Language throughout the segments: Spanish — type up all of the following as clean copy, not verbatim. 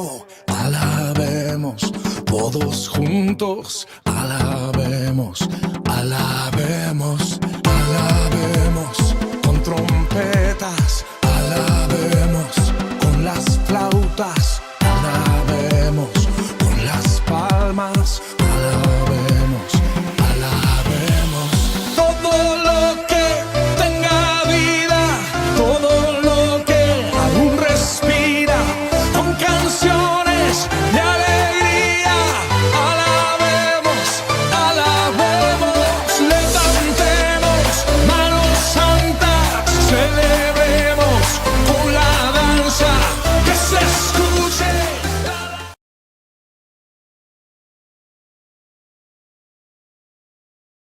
cielo, alabemos, todos juntos, alabemos, alabemos, alabemos, con trompetas, alabemos, con las flautas, alabemos, con las palmas, alabemos, alabemos, todo lo que tenga vida, todo lo que aún respira, con canciones de alegría, alabemos, alabemos, levantemos manos santas, celebremos con la danza que se escuche.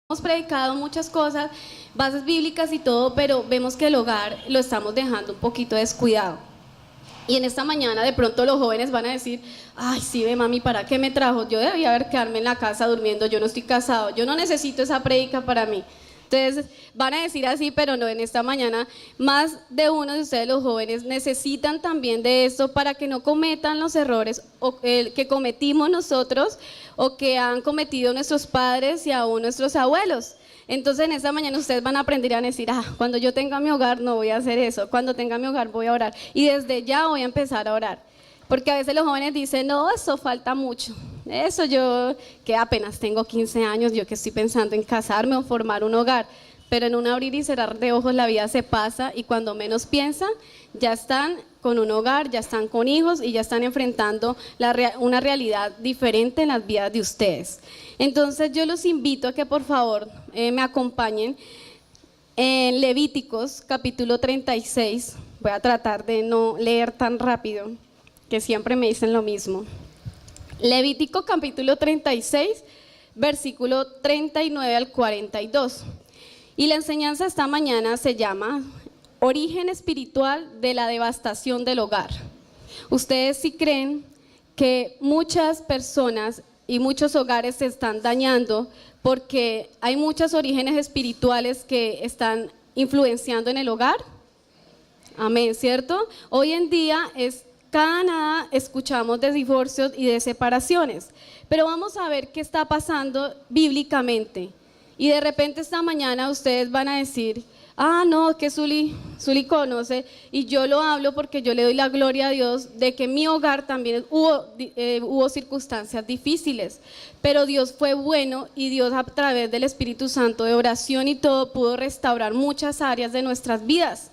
Hemos predicado muchas cosas, bases bíblicas y todo, pero vemos que el hogar lo estamos dejando un poquito descuidado. Y en esta mañana de pronto los jóvenes van a decir, ay, sí, ve mami, ¿para qué me trajo? Yo debía haber quedarme en la casa durmiendo, yo no estoy casado, yo no necesito esa prédica para mí. Entonces van a decir así, pero no, en esta mañana más de uno de ustedes los jóvenes necesitan también de esto para que no cometan los errores que cometimos nosotros o que han cometido nuestros padres y aún nuestros abuelos. Entonces en esta mañana ustedes van a aprender a decir, cuando yo tenga mi hogar no voy a hacer eso, cuando tenga mi hogar voy a orar y desde ya voy a empezar a orar. Porque a veces los jóvenes dicen, no, eso falta mucho. Eso yo, que apenas tengo 15 años, yo que estoy pensando en casarme o formar un hogar. Pero en un abrir y cerrar de ojos la vida se pasa y cuando menos piensan, ya están con un hogar, ya están con hijos y ya están enfrentando una realidad diferente en las vidas de ustedes. Entonces yo los invito a que por favor me acompañen en Levíticos capítulo 36. Voy a tratar de no leer tan rápido, que siempre me dicen lo mismo. Levítico capítulo 36, versículo 39 al 42. Y la enseñanza esta mañana se llama Origen espiritual de la devastación del hogar. Ustedes sí creen que muchas personas y muchos hogares se están dañando porque hay muchos orígenes espirituales que están influenciando en el hogar. Amén, ¿cierto? Hoy en día cada nada escuchamos de divorcios y de separaciones, pero vamos a ver qué está pasando bíblicamente. Y de repente esta mañana ustedes van a decir, no, que Zuli conoce, y yo lo hablo porque yo le doy la gloria a Dios de que en mi hogar también hubo circunstancias difíciles, pero Dios fue bueno y Dios a través del Espíritu Santo, de oración y todo, pudo restaurar muchas áreas de nuestras vidas.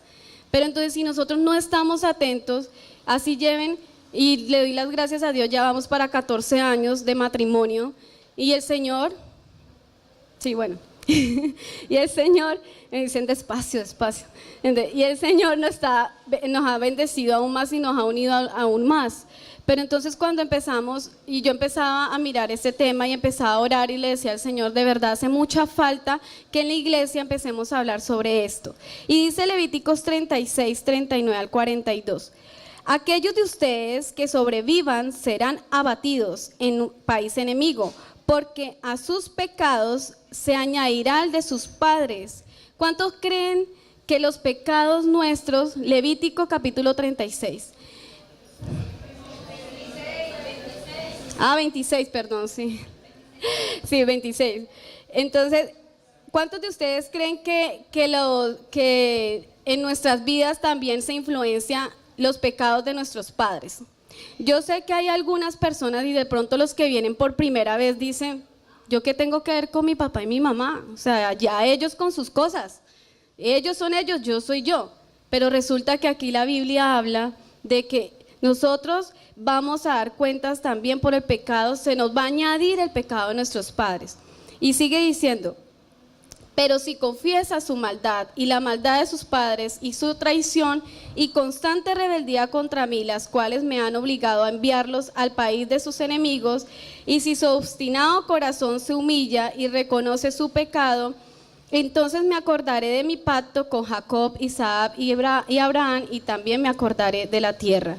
Pero entonces si nosotros no estamos atentos, así lleven, y le doy las gracias a Dios, ya vamos para 14 años de matrimonio, y el Señor, sí, bueno, y el Señor, me dicen despacio, despacio, y el Señor nos ha bendecido aún más y nos ha unido aún más. Pero entonces cuando empezamos, y yo empezaba a mirar ese tema y empezaba a orar y le decía al Señor, de verdad hace mucha falta que en la iglesia empecemos a hablar sobre esto. Y dice Levíticos 36, 39 al 42. Aquellos de ustedes que sobrevivan serán abatidos en un país enemigo, porque a sus pecados se añadirá el de sus padres. ¿Cuántos creen que los pecados nuestros, Levítico capítulo 36? 26, perdón, sí. Sí, 26. Entonces, ¿cuántos de ustedes creen que en nuestras vidas también se influencia los pecados de nuestros padres? Yo sé que hay algunas personas y de pronto los que vienen por primera vez dicen, ¿yo qué tengo que ver con mi papá y mi mamá? O sea, ya ellos con sus cosas. Ellos son ellos, yo soy yo. Pero resulta que aquí la Biblia habla de que nosotros vamos a dar cuentas también por el pecado, se nos va a añadir el pecado de nuestros padres. Y sigue diciendo, pero si confiesa su maldad y la maldad de sus padres y su traición y constante rebeldía contra mí, las cuales me han obligado a enviarlos al país de sus enemigos, y si su obstinado corazón se humilla y reconoce su pecado, entonces me acordaré de mi pacto con Jacob, Isaac y Abraham, y también me acordaré de la tierra.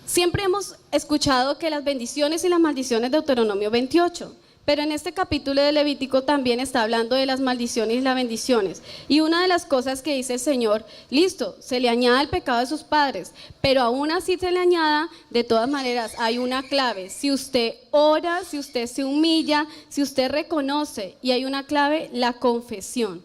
Siempre hemos escuchado que las bendiciones y las maldiciones de Deuteronomio 28, Pero en este capítulo de Levítico también está hablando de las maldiciones y las bendiciones. Y una de las cosas que dice el Señor, listo, se le añada el pecado de sus padres, pero aún así se le añada, de todas maneras, hay una clave. Si usted ora, si usted se humilla, si usted reconoce, y hay una clave, la confesión.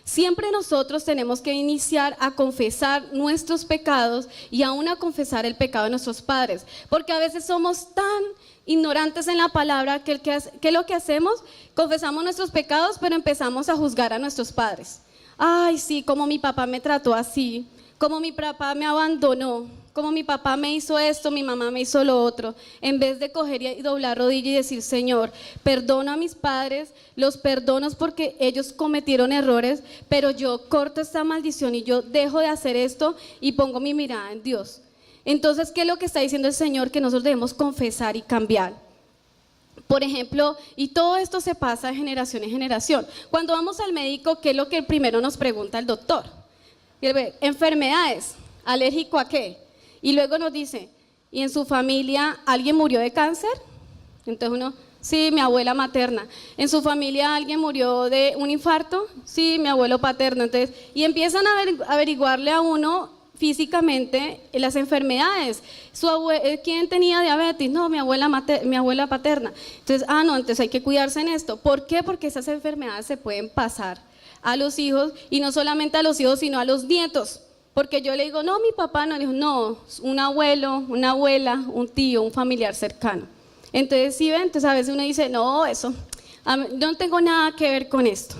Siempre nosotros tenemos que iniciar a confesar nuestros pecados y aún a confesar el pecado de nuestros padres, porque a veces somos tan ignorantes en la palabra que lo que hacemos, confesamos nuestros pecados, pero empezamos a juzgar a nuestros padres. Ay, sí, como mi papá me trató así, como mi papá me abandonó, como mi papá me hizo esto, mi mamá me hizo lo otro, en vez de coger y doblar rodilla y decir, Señor, perdono a mis padres, los perdono porque ellos cometieron errores, pero yo corto esta maldición y yo dejo de hacer esto y pongo mi mirada en Dios. Entonces, ¿qué es lo que está diciendo el Señor? Que nosotros debemos confesar y cambiar. Por ejemplo, y todo esto se pasa de generación en generación. Cuando vamos al médico, ¿qué es lo que primero nos pregunta el doctor? Enfermedades, ¿alérgico a qué? Y luego nos dice, ¿y en su familia alguien murió de cáncer? Entonces uno, sí, mi abuela materna. ¿En su familia alguien murió de un infarto? Sí, mi abuelo paterno. Entonces, y empiezan a averiguarle a uno físicamente las enfermedades. ¿Quién tenía diabetes? No, mi abuela paterna. Entonces, no, entonces hay que cuidarse en esto. ¿Por qué? Porque esas enfermedades se pueden pasar a los hijos, y no solamente a los hijos, sino a los nietos. Porque yo le digo, no, mi papá no, dijo, no, un abuelo, una abuela, un tío, un familiar cercano. Entonces, ¿sí ven? Entonces a veces uno dice, no, eso, yo no tengo nada que ver con esto.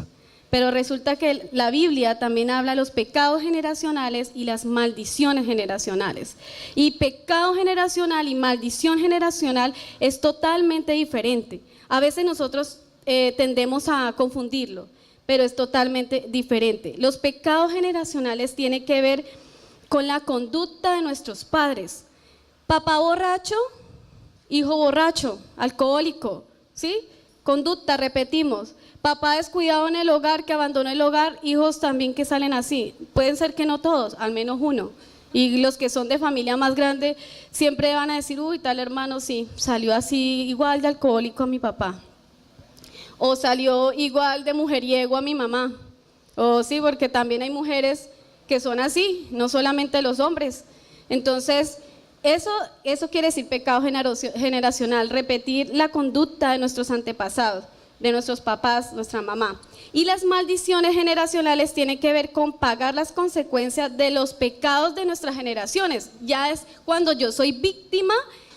Pero resulta que la Biblia también habla de los pecados generacionales y las maldiciones generacionales. Y pecado generacional y maldición generacional es totalmente diferente. A veces nosotros tendemos a confundirlo, pero es totalmente diferente. Los pecados generacionales tienen que ver con la conducta de nuestros padres. Papá borracho, hijo borracho, alcohólico, ¿sí? Conducta, repetimos. Papá descuidado en el hogar, que abandonó el hogar, hijos también que salen así. Pueden ser que no todos, al menos uno. Y los que son de familia más grande siempre van a decir, uy, tal hermano sí, salió así igual de alcohólico a mi papá. O salió igual de mujeriego a mi mamá. O sí, porque también hay mujeres que son así, no solamente los hombres. Entonces, eso quiere decir pecado generacional, repetir la conducta de nuestros antepasados, de nuestros papás, nuestra mamá. Y las maldiciones generacionales tienen que ver con pagar las consecuencias de los pecados de nuestras generaciones. Ya es cuando yo soy víctima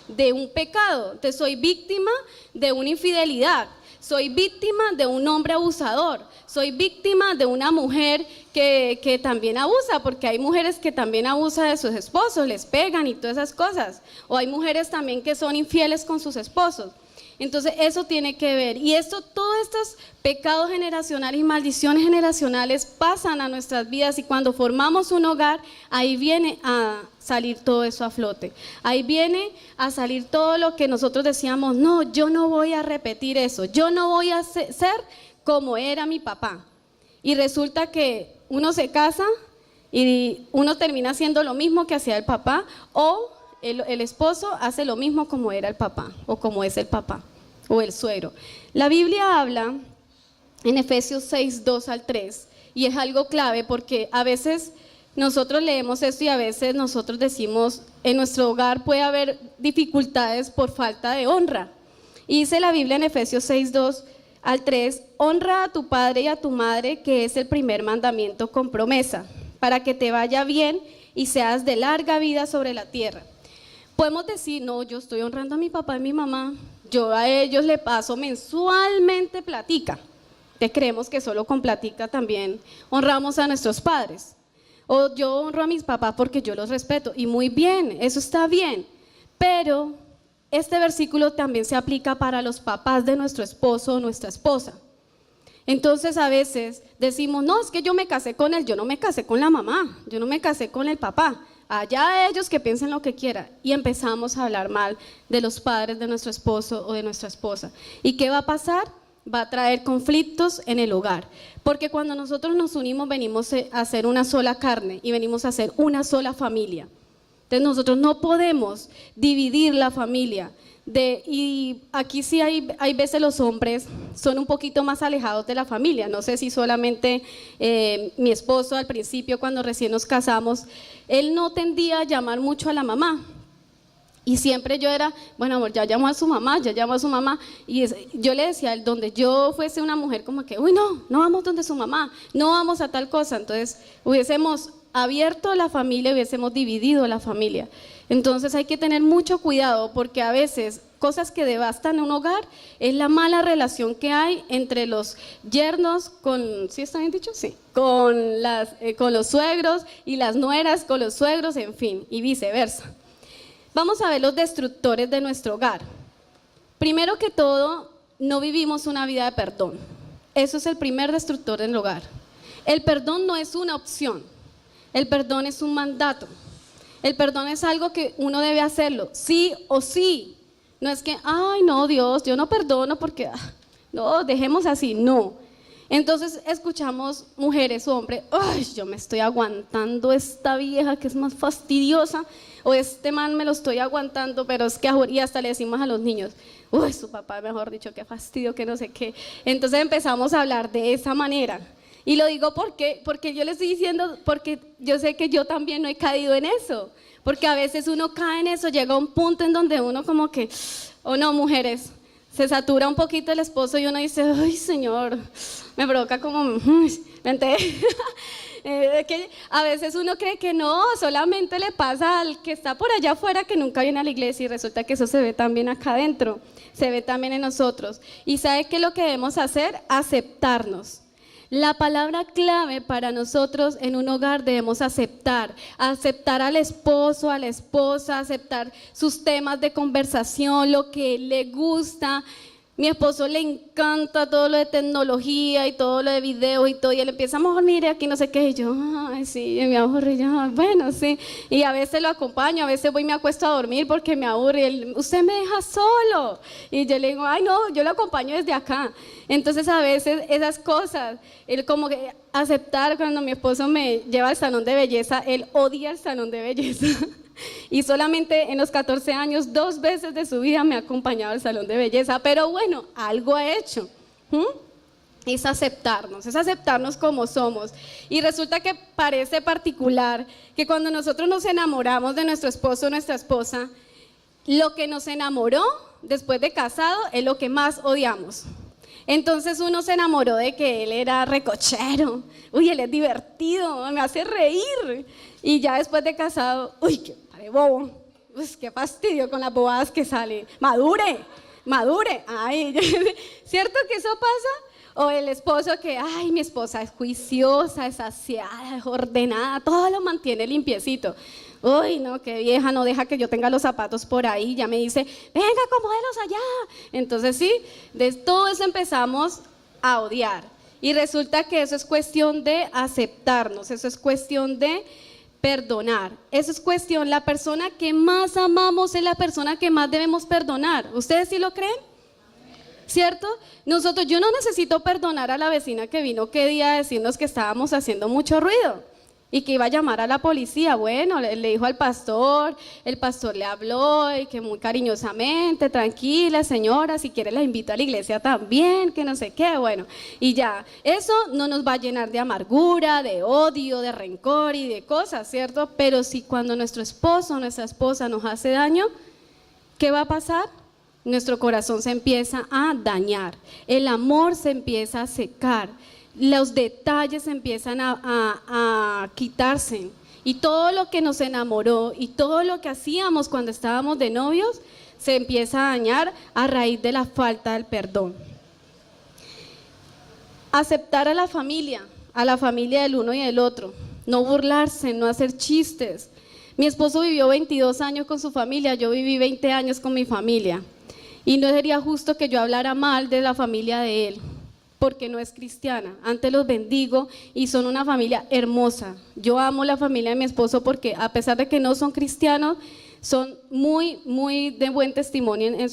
de un pecado, entonces soy víctima de una infidelidad, soy víctima de un hombre abusador, soy víctima de una mujer que también abusa, porque hay mujeres que también abusan de sus esposos, les pegan y todas esas cosas, o hay mujeres también que son infieles con sus esposos. Entonces eso tiene que ver, y todos estos pecados generacionales y maldiciones generacionales pasan a nuestras vidas, y cuando formamos un hogar, ahí viene a salir todo eso a flote, ahí viene a salir todo lo que nosotros decíamos, no, yo no voy a repetir eso, yo no voy a ser como era mi papá, y resulta que uno se casa y uno termina haciendo lo mismo que hacía el papá, o el esposo hace lo mismo como era el papá o como es el papá o el suegro. La Biblia habla en Efesios 6, 2 al 3, y es algo clave porque a veces nosotros leemos esto y a veces nosotros decimos, en nuestro hogar puede haber dificultades por falta de honra. Y dice la Biblia en Efesios 6, 2 al 3, honra a tu padre y a tu madre, que es el primer mandamiento con promesa, para que te vaya bien y seas de larga vida sobre la tierra. Podemos decir, no, yo estoy honrando a mi papá y mi mamá, yo a ellos le paso mensualmente platica. Te creemos que solo con platica también honramos a nuestros padres. O yo honro a mis papás porque yo los respeto, y muy bien, eso está bien, pero este versículo también se aplica para los papás de nuestro esposo o nuestra esposa. Entonces a veces decimos, no, es que yo me casé con él, yo no me casé con la mamá, yo no me casé con el papá. Allá ellos que piensen lo que quieran, y empezamos a hablar mal de los padres de nuestro esposo o de nuestra esposa. ¿Y qué va a pasar? Va a traer conflictos en el hogar, porque cuando nosotros nos unimos venimos a ser una sola carne y venimos a ser una sola familia. Entonces nosotros no podemos dividir la familia. Y aquí sí hay veces los hombres son un poquito más alejados de la familia. No sé si solamente mi esposo al principio, cuando recién nos casamos, él no tendía a llamar mucho a la mamá. Y siempre yo era, bueno, amor, ya llamó a su mamá, ya llamó a su mamá. Y yo le decía, a él, donde yo fuese una mujer como que, uy, no vamos donde su mamá, no vamos a tal cosa. Entonces hubiésemos abierto la familia, hubiésemos dividido la familia. Entonces hay que tener mucho cuidado, porque a veces cosas que devastan un hogar es la mala relación que hay entre los yernos con, ¿sí está bien dicho? Sí, con los suegros, y las nueras con los suegros, en fin, y viceversa. Vamos a ver los destructores de nuestro hogar. Primero que todo, no vivimos una vida de perdón. Eso es el primer destructor del hogar. El perdón no es una opción, el perdón es un mandato. El perdón es algo que uno debe hacerlo, sí o sí. No es que, ay, no, Dios, yo no perdono porque, no, dejemos así, no. Entonces escuchamos mujeres o hombres, ay, yo me estoy aguantando esta vieja que es más fastidiosa, o este man me lo estoy aguantando, pero es que, y hasta le decimos a los niños, uy, su papá, mejor dicho, qué fastidio, que no sé qué. Entonces empezamos a hablar de esa manera. Y lo digo porque yo le estoy diciendo, porque yo sé que yo también no he caído en eso. Porque a veces uno cae en eso, llega a un punto en donde uno como que, o no, mujeres, se satura un poquito el esposo y uno dice, ay, Señor, me provoca como, vente. Que a veces uno cree que no, solamente le pasa al que está por allá afuera que nunca viene a la iglesia, y resulta que eso se ve también acá adentro, se ve también en nosotros. ¿Y sabe qué es lo que debemos hacer? Aceptarnos. La palabra clave para nosotros en un hogar: debemos aceptar al esposo, a la esposa, aceptar sus temas de conversación, lo que le gusta. Mi esposo le encanta todo lo de tecnología y todo lo de video y todo, y él empieza, amor, mire aquí no sé qué, y yo, ay, sí, me aburre, ya, bueno, sí, y a veces lo acompaño, a veces voy y me acuesto a dormir porque me aburre, y él, usted me deja solo, y yo le digo, ay, no, yo lo acompaño desde acá. Entonces a veces esas cosas, él como que aceptar. Cuando mi esposo me lleva al salón de belleza, él odia el salón de belleza. Y solamente en los 14 años, 2 veces de su vida me ha acompañado al salón de belleza, pero bueno, algo ha hecho. Es aceptarnos como somos. Y resulta que parece particular que cuando nosotros nos enamoramos de nuestro esposo o nuestra esposa, lo que nos enamoró después de casado es lo que más odiamos. Entonces uno se enamoró de que él era recochero, uy, él es divertido, me hace reír, y ya después de casado, uy, qué padre bobo, uy, qué fastidio con las bobadas que sale, madure, ay, ¿cierto que eso pasa? O el esposo que, ay, mi esposa es juiciosa, es aseada, es ordenada, todo lo mantiene limpiecito. Uy, no, qué vieja, no deja que yo tenga los zapatos por ahí, ya me dice, venga, acomódelos allá. Entonces sí, de todo eso empezamos a odiar. Y resulta que eso es cuestión de aceptarnos, eso es cuestión de perdonar. Eso es cuestión, la persona que más amamos es la persona que más debemos perdonar. ¿Ustedes sí lo creen? ¿Cierto? Yo no necesito perdonar a la vecina que vino qué día a decirnos que estábamos haciendo mucho ruido y que iba a llamar a la policía. Bueno, le dijo al pastor, el pastor le habló y que muy cariñosamente, tranquila señora, si quiere la invito a la iglesia también, que no sé qué, bueno, y ya, eso no nos va a llenar de amargura, de odio, de rencor y de cosas, ¿cierto? Pero si cuando nuestro esposo o nuestra esposa nos hace daño, ¿qué va a pasar? Nuestro corazón se empieza a dañar, el amor se empieza a secar, los detalles empiezan a quitarse, y todo lo que nos enamoró y todo lo que hacíamos cuando estábamos de novios se empieza a dañar a raíz de la falta del perdón. Aceptar a la familia del uno y del otro, no burlarse, no hacer chistes. Mi esposo vivió 22 años con su familia, yo viví 20 años con mi familia, y no sería justo que yo hablara mal de la familia de él, porque no es cristiana. Antes los bendigo y son una familia hermosa. Yo amo la familia de mi esposo porque a pesar de que no son cristianos, son muy, muy de buen testimonio en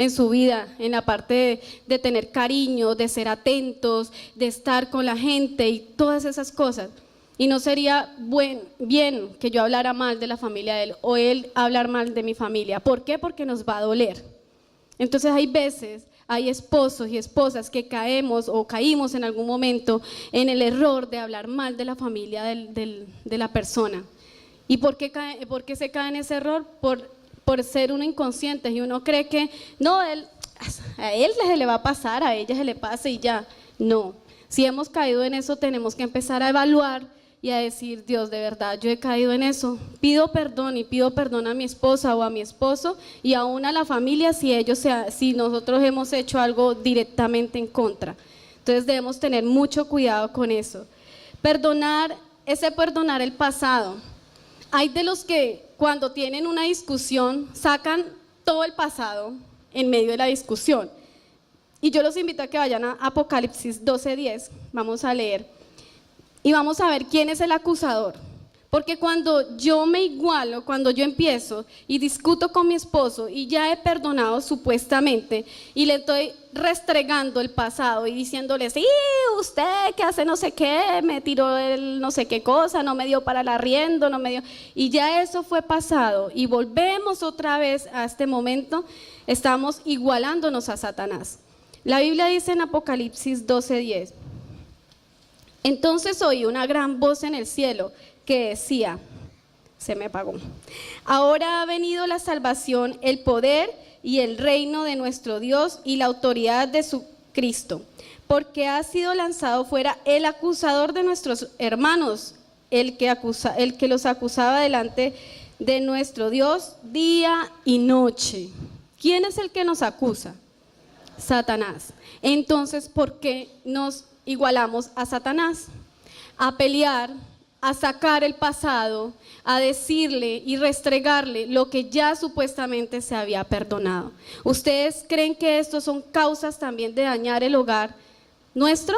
su vida, en la parte de tener cariño, de ser atentos, de estar con la gente y todas esas cosas. Y no sería bien que yo hablara mal de la familia de él o él hablar mal de mi familia. ¿Por qué? Porque nos va a doler. Entonces hay veces, hay esposos y esposas que caemos o caímos en algún momento en el error de hablar mal de la familia de la persona. ¿Y por qué se cae en ese error? Por ser uno inconsciente, y uno cree que no, a él se le va a pasar, a ella se le pasa y ya. No, si hemos caído en eso tenemos que empezar a evaluar y a decir, Dios, de verdad, yo he caído en eso, pido perdón y pido perdón a mi esposa o a mi esposo y aún a la familia si nosotros hemos hecho algo directamente en contra. Entonces debemos tener mucho cuidado con eso. Perdonar el pasado. Hay de los que cuando tienen una discusión sacan todo el pasado en medio de la discusión. Y yo los invito a que vayan a Apocalipsis 12:10, vamos a leer. Y vamos a ver quién es el acusador. Porque cuando yo me igualo, cuando yo empiezo y discuto con mi esposo y ya he perdonado supuestamente y le estoy restregando el pasado y diciéndole, sí, usted que hace no sé qué, me tiró el no sé qué cosa, no me dio para el arriendo, no me dio, y ya eso fue pasado y volvemos otra vez a este momento, estamos igualándonos a Satanás. La Biblia dice en Apocalipsis 12:10, entonces oí una gran voz en el cielo que decía, se me apagó, ahora ha venido la salvación, el poder y el reino de nuestro Dios y la autoridad de su Cristo, porque ha sido lanzado fuera el acusador de nuestros hermanos, el que los acusaba delante de nuestro Dios día y noche. ¿Quién es el que nos acusa? Satanás. Entonces, ¿por qué nos igualamos a Satanás? A pelear, a sacar el pasado, a decirle y restregarle lo que ya supuestamente se había perdonado. ¿Ustedes creen que estos son causas también de dañar el hogar nuestro?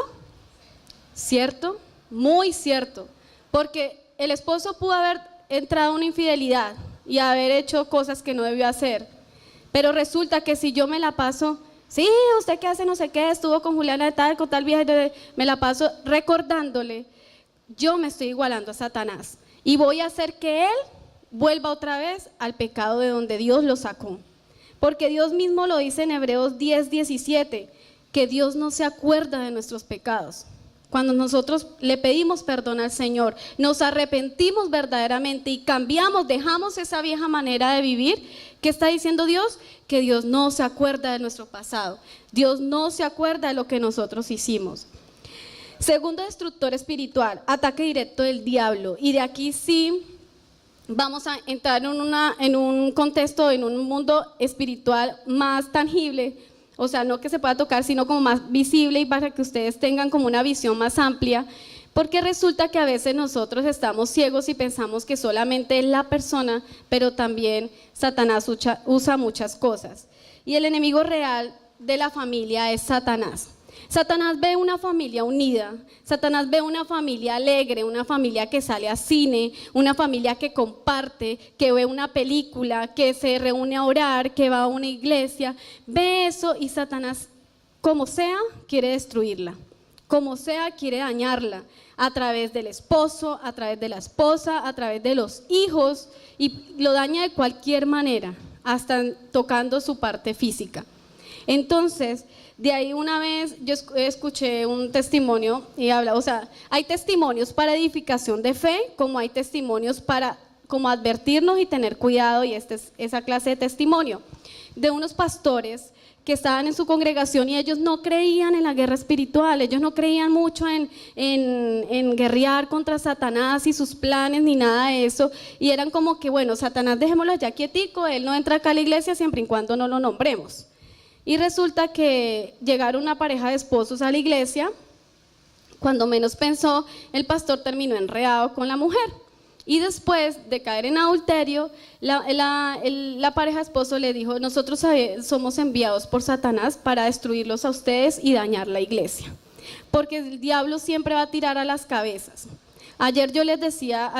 ¿Cierto? Muy cierto. Porque el esposo pudo haber entrado a una infidelidad y haber hecho cosas que no debió hacer. Pero resulta que si yo me la paso, sí, usted que hace no sé qué, estuvo con Juliana de tal, con tal vieja, me la paso recordándole, yo me estoy igualando a Satanás y voy a hacer que él vuelva otra vez al pecado de donde Dios lo sacó. Porque Dios mismo lo dice en Hebreos 10:17, que Dios no se acuerda de nuestros pecados. Cuando nosotros le pedimos perdón al Señor, nos arrepentimos verdaderamente y cambiamos, dejamos esa vieja manera de vivir, ¿qué está diciendo Dios? Que Dios no se acuerda de nuestro pasado. Dios no se acuerda de lo que nosotros hicimos. Segundo destructor espiritual, ataque directo del diablo. Y de aquí sí vamos a entrar en un contexto, en un mundo espiritual más tangible. O sea, no que se pueda tocar, sino como más visible y para que ustedes tengan como una visión más amplia, porque resulta que a veces nosotros estamos ciegos y pensamos que solamente es la persona, pero también Satanás usa muchas cosas. Y el enemigo real de la familia es Satanás. Satanás ve una familia unida, Satanás ve una familia alegre, una familia que sale a cine, una familia que comparte, que ve una película, que se reúne a orar, que va a una iglesia. Ve eso y Satanás, como sea, quiere destruirla, como sea, quiere dañarla, a través del esposo, a través de la esposa, a través de los hijos, y lo daña de cualquier manera, hasta tocando su parte física. Entonces, de ahí una vez yo escuché un testimonio y habla, o sea, hay testimonios para edificación de fe, como hay testimonios para como advertirnos y tener cuidado, y esta es esa clase de testimonio de unos pastores que estaban en su congregación y ellos no creían en la guerra espiritual, ellos no creían mucho en guerrear contra Satanás y sus planes ni nada de eso, y eran como que, bueno, Satanás dejémoslo allá quietico, él no entra acá a la iglesia siempre y cuando no lo nombremos. Y resulta que llegaron una pareja de esposos a la iglesia, cuando menos pensó, el pastor terminó enredado con la mujer. Y después de caer en adulterio, la pareja de esposo le dijo, nosotros somos enviados por Satanás para destruirlos a ustedes y dañar la iglesia. Porque el diablo siempre va a tirar a las cabezas. Ayer yo les decía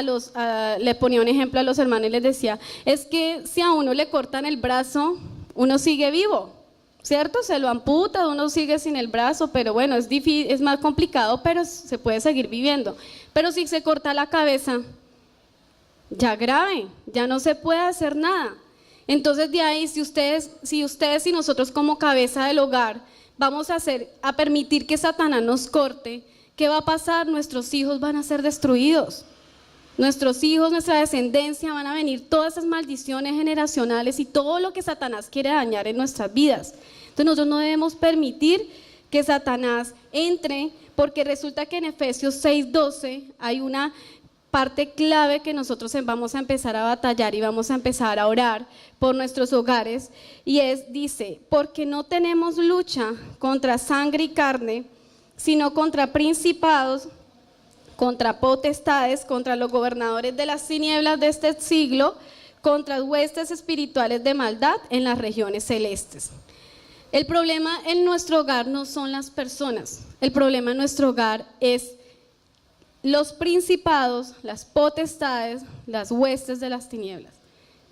le ponía un ejemplo a los hermanos y les decía, es que si a uno le cortan el brazo, uno sigue vivo. ¿Cierto? Se lo amputa, uno sigue sin el brazo, pero bueno, es difícil, es más complicado, pero se puede seguir viviendo. Pero si se corta la cabeza, ya grave, ya no se puede hacer nada. Entonces de ahí, si ustedes y nosotros como cabeza del hogar vamos a permitir que Satanás nos corte, ¿qué va a pasar? Nuestros hijos van a ser destruidos. Nuestros hijos, nuestra descendencia, van a venir todas esas maldiciones generacionales y todo lo que Satanás quiere dañar en nuestras vidas. Entonces nosotros no debemos permitir que Satanás entre, porque resulta que en Efesios 6:12 hay una parte clave que nosotros vamos a empezar a batallar y vamos a empezar a orar por nuestros hogares, y dice, porque no tenemos lucha contra sangre y carne, sino contra principados, contra potestades, contra los gobernadores de las tinieblas de este siglo, contra huestes espirituales de maldad en las regiones celestes. El problema en nuestro hogar no son las personas, el problema en nuestro hogar es los principados, las potestades, las huestes de las tinieblas.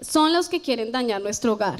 Son los que quieren dañar nuestro hogar.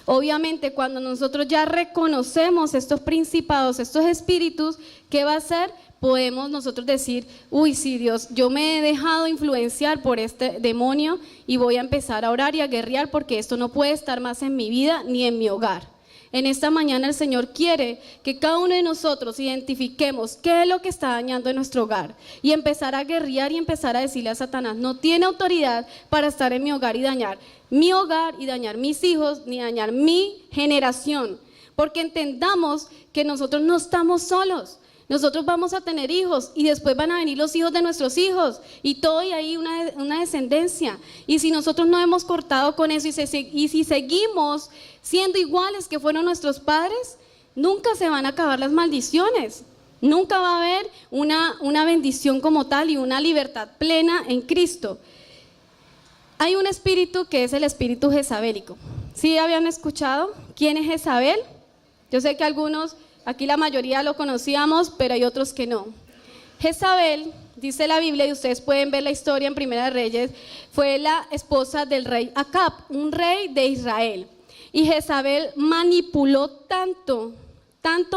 Obviamente, cuando nosotros ya reconocemos estos principados, estos espíritus, ¿qué va a hacer? Podemos nosotros decir, uy, sí, Dios, yo me he dejado influenciar por este demonio y voy a empezar a orar y a guerrear porque esto no puede estar más en mi vida ni en mi hogar. En esta mañana el Señor quiere que cada uno de nosotros identifiquemos qué es lo que está dañando en nuestro hogar y empezar a guerrear y empezar a decirle a Satanás, no tiene autoridad para estar en mi hogar y dañar mis hijos, ni dañar mi generación, porque entendamos que nosotros no estamos solos. Nosotros vamos a tener hijos y después van a venir los hijos de nuestros hijos y todo, y hay una descendencia. Y si nosotros no hemos cortado con eso y si seguimos siendo iguales que fueron nuestros padres, nunca se van a acabar las maldiciones. Nunca va a haber una bendición como tal y una libertad plena en Cristo. Hay un espíritu que es el espíritu jezabélico. ¿Sí habían escuchado quién es Jezabel? Yo sé que algunos, aquí la mayoría lo conocíamos, pero hay otros que no. Jezabel, dice la Biblia, y ustedes pueden ver la historia en Primera de Reyes, fue la esposa del rey Acab, un rey de Israel. Y Jezabel manipuló tanto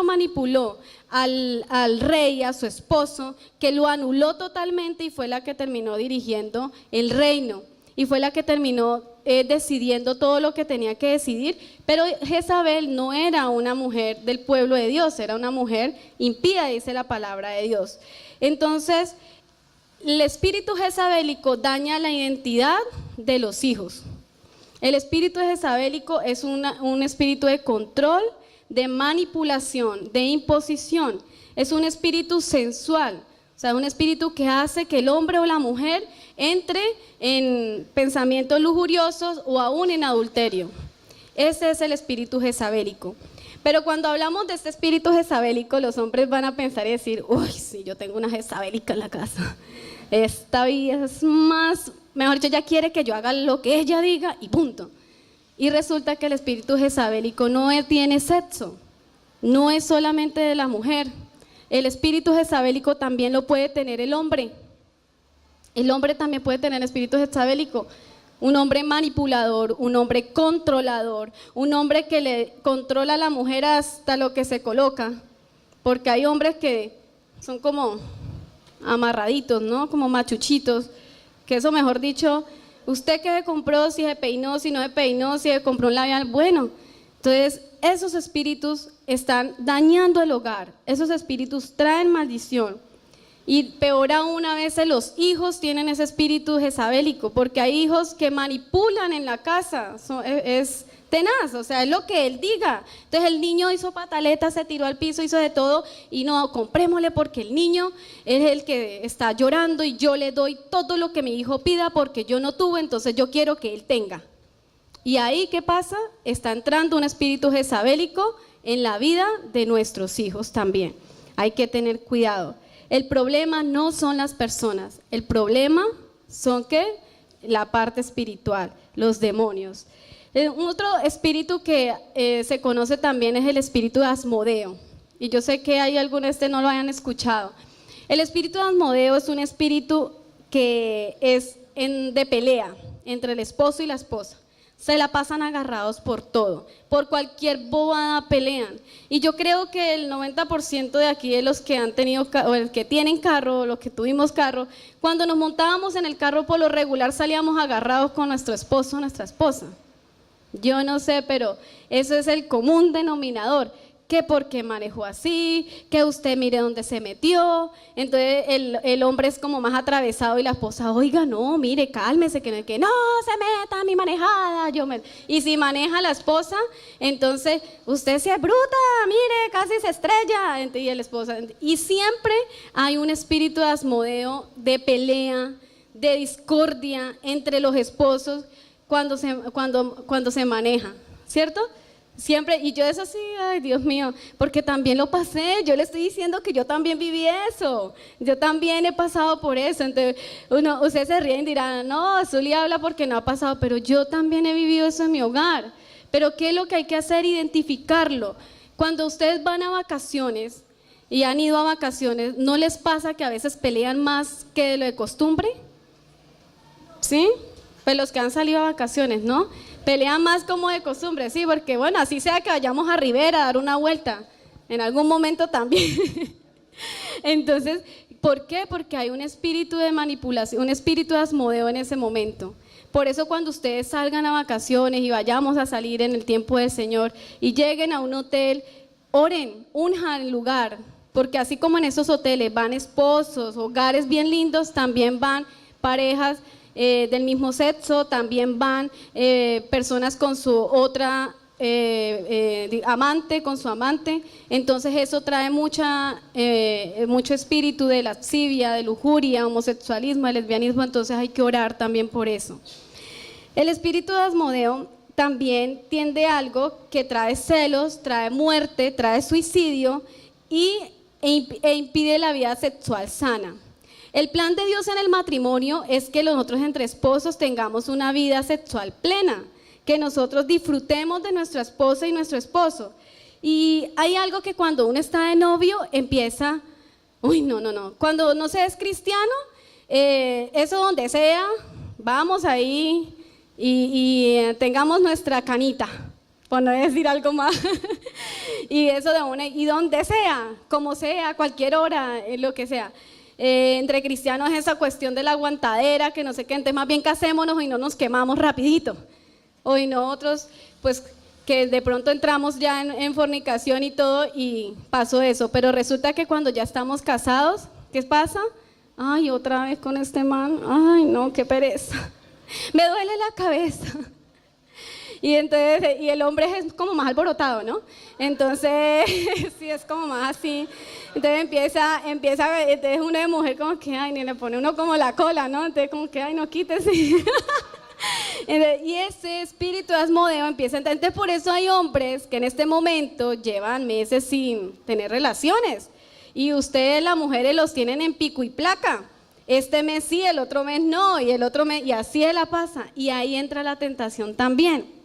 manipuló al rey, a su esposo, que lo anuló totalmente y fue la que terminó dirigiendo el reino. Y fue la que terminó decidiendo todo lo que tenía que decidir, pero Jezabel no era una mujer del pueblo de Dios, era una mujer impía, dice la palabra de Dios. Entonces, el espíritu jezabélico daña la identidad de los hijos. El espíritu jezabélico es un espíritu de control, de manipulación, de imposición. Es un espíritu sensual, o sea, un espíritu que hace que el hombre o la mujer entre en pensamientos lujuriosos o aún en adulterio. Ese es el espíritu jezabélico. Pero cuando hablamos de este espíritu jezabélico, los hombres van a pensar y decir, uy, sí, yo tengo una jezabélica en la casa. Esta vida es más, mejor dicho, ella quiere que yo haga lo que ella diga y punto. Y resulta que el espíritu jezabélico no tiene sexo, no es solamente de la mujer. El espíritu jezabélico también lo puede tener el hombre. El hombre también puede tener espíritu jezabélico. Un hombre manipulador, un hombre controlador, un hombre que le controla a la mujer hasta lo que se coloca. Porque hay hombres que son como amarraditos, ¿no? Como machuchitos. Que eso, mejor dicho, usted que se compró, si se peinó, si no se peinó, si se compró un labial, bueno. Entonces, esos espíritus están dañando el hogar. Esos espíritus traen maldición. Y peor aún, a veces los hijos tienen ese espíritu jezabélico, porque hay hijos que manipulan en la casa, es tenaz, o sea, es lo que él diga. Entonces el niño hizo pataletas, se tiró al piso, hizo de todo, y no, comprémosle porque el niño es el que está llorando y yo le doy todo lo que mi hijo pida porque yo no tuve, entonces yo quiero que él tenga. Y ahí, ¿qué pasa? Está entrando un espíritu jezabélico en la vida de nuestros hijos también. Hay que tener cuidado. El problema no son las personas, el problema son la parte espiritual, los demonios. Otro espíritu que se conoce también es el espíritu de Asmodeo, y yo sé que hay algunos no lo hayan escuchado. El espíritu de Asmodeo es un espíritu que es de pelea entre el esposo y la esposa. Se la pasan agarrados por todo, por cualquier bobada pelean. Y yo creo que el 90% de aquí, de los que han tenido, o el que tienen carro, o los que tuvimos carro, cuando nos montábamos en el carro por lo regular salíamos agarrados con nuestro esposo o nuestra esposa. Yo no sé, pero eso es el común denominador. Que porque manejó así, que usted mire dónde se metió. Entonces el hombre es como más atravesado y la esposa, oiga, no, mire, cálmese, que no se meta a mi manejada. Y si maneja la esposa, entonces usted sí es bruta, mire, casi se estrella. Y el esposo, y siempre hay un espíritu de Asmodeo, de pelea, de discordia entre los esposos cuando se maneja, ¿cierto? Siempre, y yo eso sí, ay Dios mío, porque también lo pasé, yo le estoy diciendo que yo también viví eso, yo también he pasado por eso. Entonces ustedes se ríen y dirán, no, Zuli habla porque no ha pasado, pero yo también he vivido eso en mi hogar. Pero ¿qué es lo que hay que hacer? Identificarlo. Cuando ustedes van a vacaciones y han ido a vacaciones, ¿no les pasa que a veces pelean más que de lo de costumbre? ¿Sí? Pues los que han salido a vacaciones, ¿no? Pelean más como de costumbre, sí, porque bueno, así sea que vayamos a Rivera a dar una vuelta, en algún momento también. Entonces, ¿por qué? Porque hay un espíritu de manipulación, un espíritu de Asmodeo en ese momento. Por eso cuando ustedes salgan a vacaciones y vayamos a salir en el tiempo del Señor y lleguen a un hotel, oren, unjan el lugar, porque así como en esos hoteles van esposos, hogares bien lindos, también van parejas del mismo sexo, también van personas con su otra amante, con su amante. Entonces eso trae mucho espíritu de lascivia, de lujuria, homosexualismo, de lesbianismo. Entonces hay que orar también por eso. El espíritu de Asmodeo también tiende a algo que trae celos, trae muerte, trae suicidio e impide la vida sexual sana. El plan de Dios en el matrimonio es que nosotros entre esposos tengamos una vida sexual plena, que nosotros disfrutemos de nuestra esposa y nuestro esposo. Y hay algo que cuando uno está de novio empieza, cuando no se es cristiano, eso donde sea, vamos ahí y tengamos nuestra canita, por no decir algo más. Y eso y donde sea, como sea, cualquier hora, lo que sea. Entre cristianos es esa cuestión de la aguantadera, que no sé qué, entonces más bien casémonos y no nos quemamos rapidito. Hoy nosotros, pues que de pronto entramos ya en fornicación y todo y pasó eso, pero resulta que cuando ya estamos casados, ¿qué pasa? Ay, otra vez con este man, ay no, qué pereza, me duele la cabeza. Y entonces, y el hombre es como más alborotado, ¿no? Entonces, sí, es como más así. Entonces entonces una de mujer como que, ay, ni le pone uno como la cola, ¿no? Entonces como que, ay, no, quítese. Y ese espíritu de Asmodeo empieza. Entonces por eso hay hombres que en este momento llevan meses sin tener relaciones. Y ustedes, las mujeres, los tienen en pico y placa. Este mes sí, el otro mes no, y el otro mes, y así se la pasa. Y ahí entra la tentación también.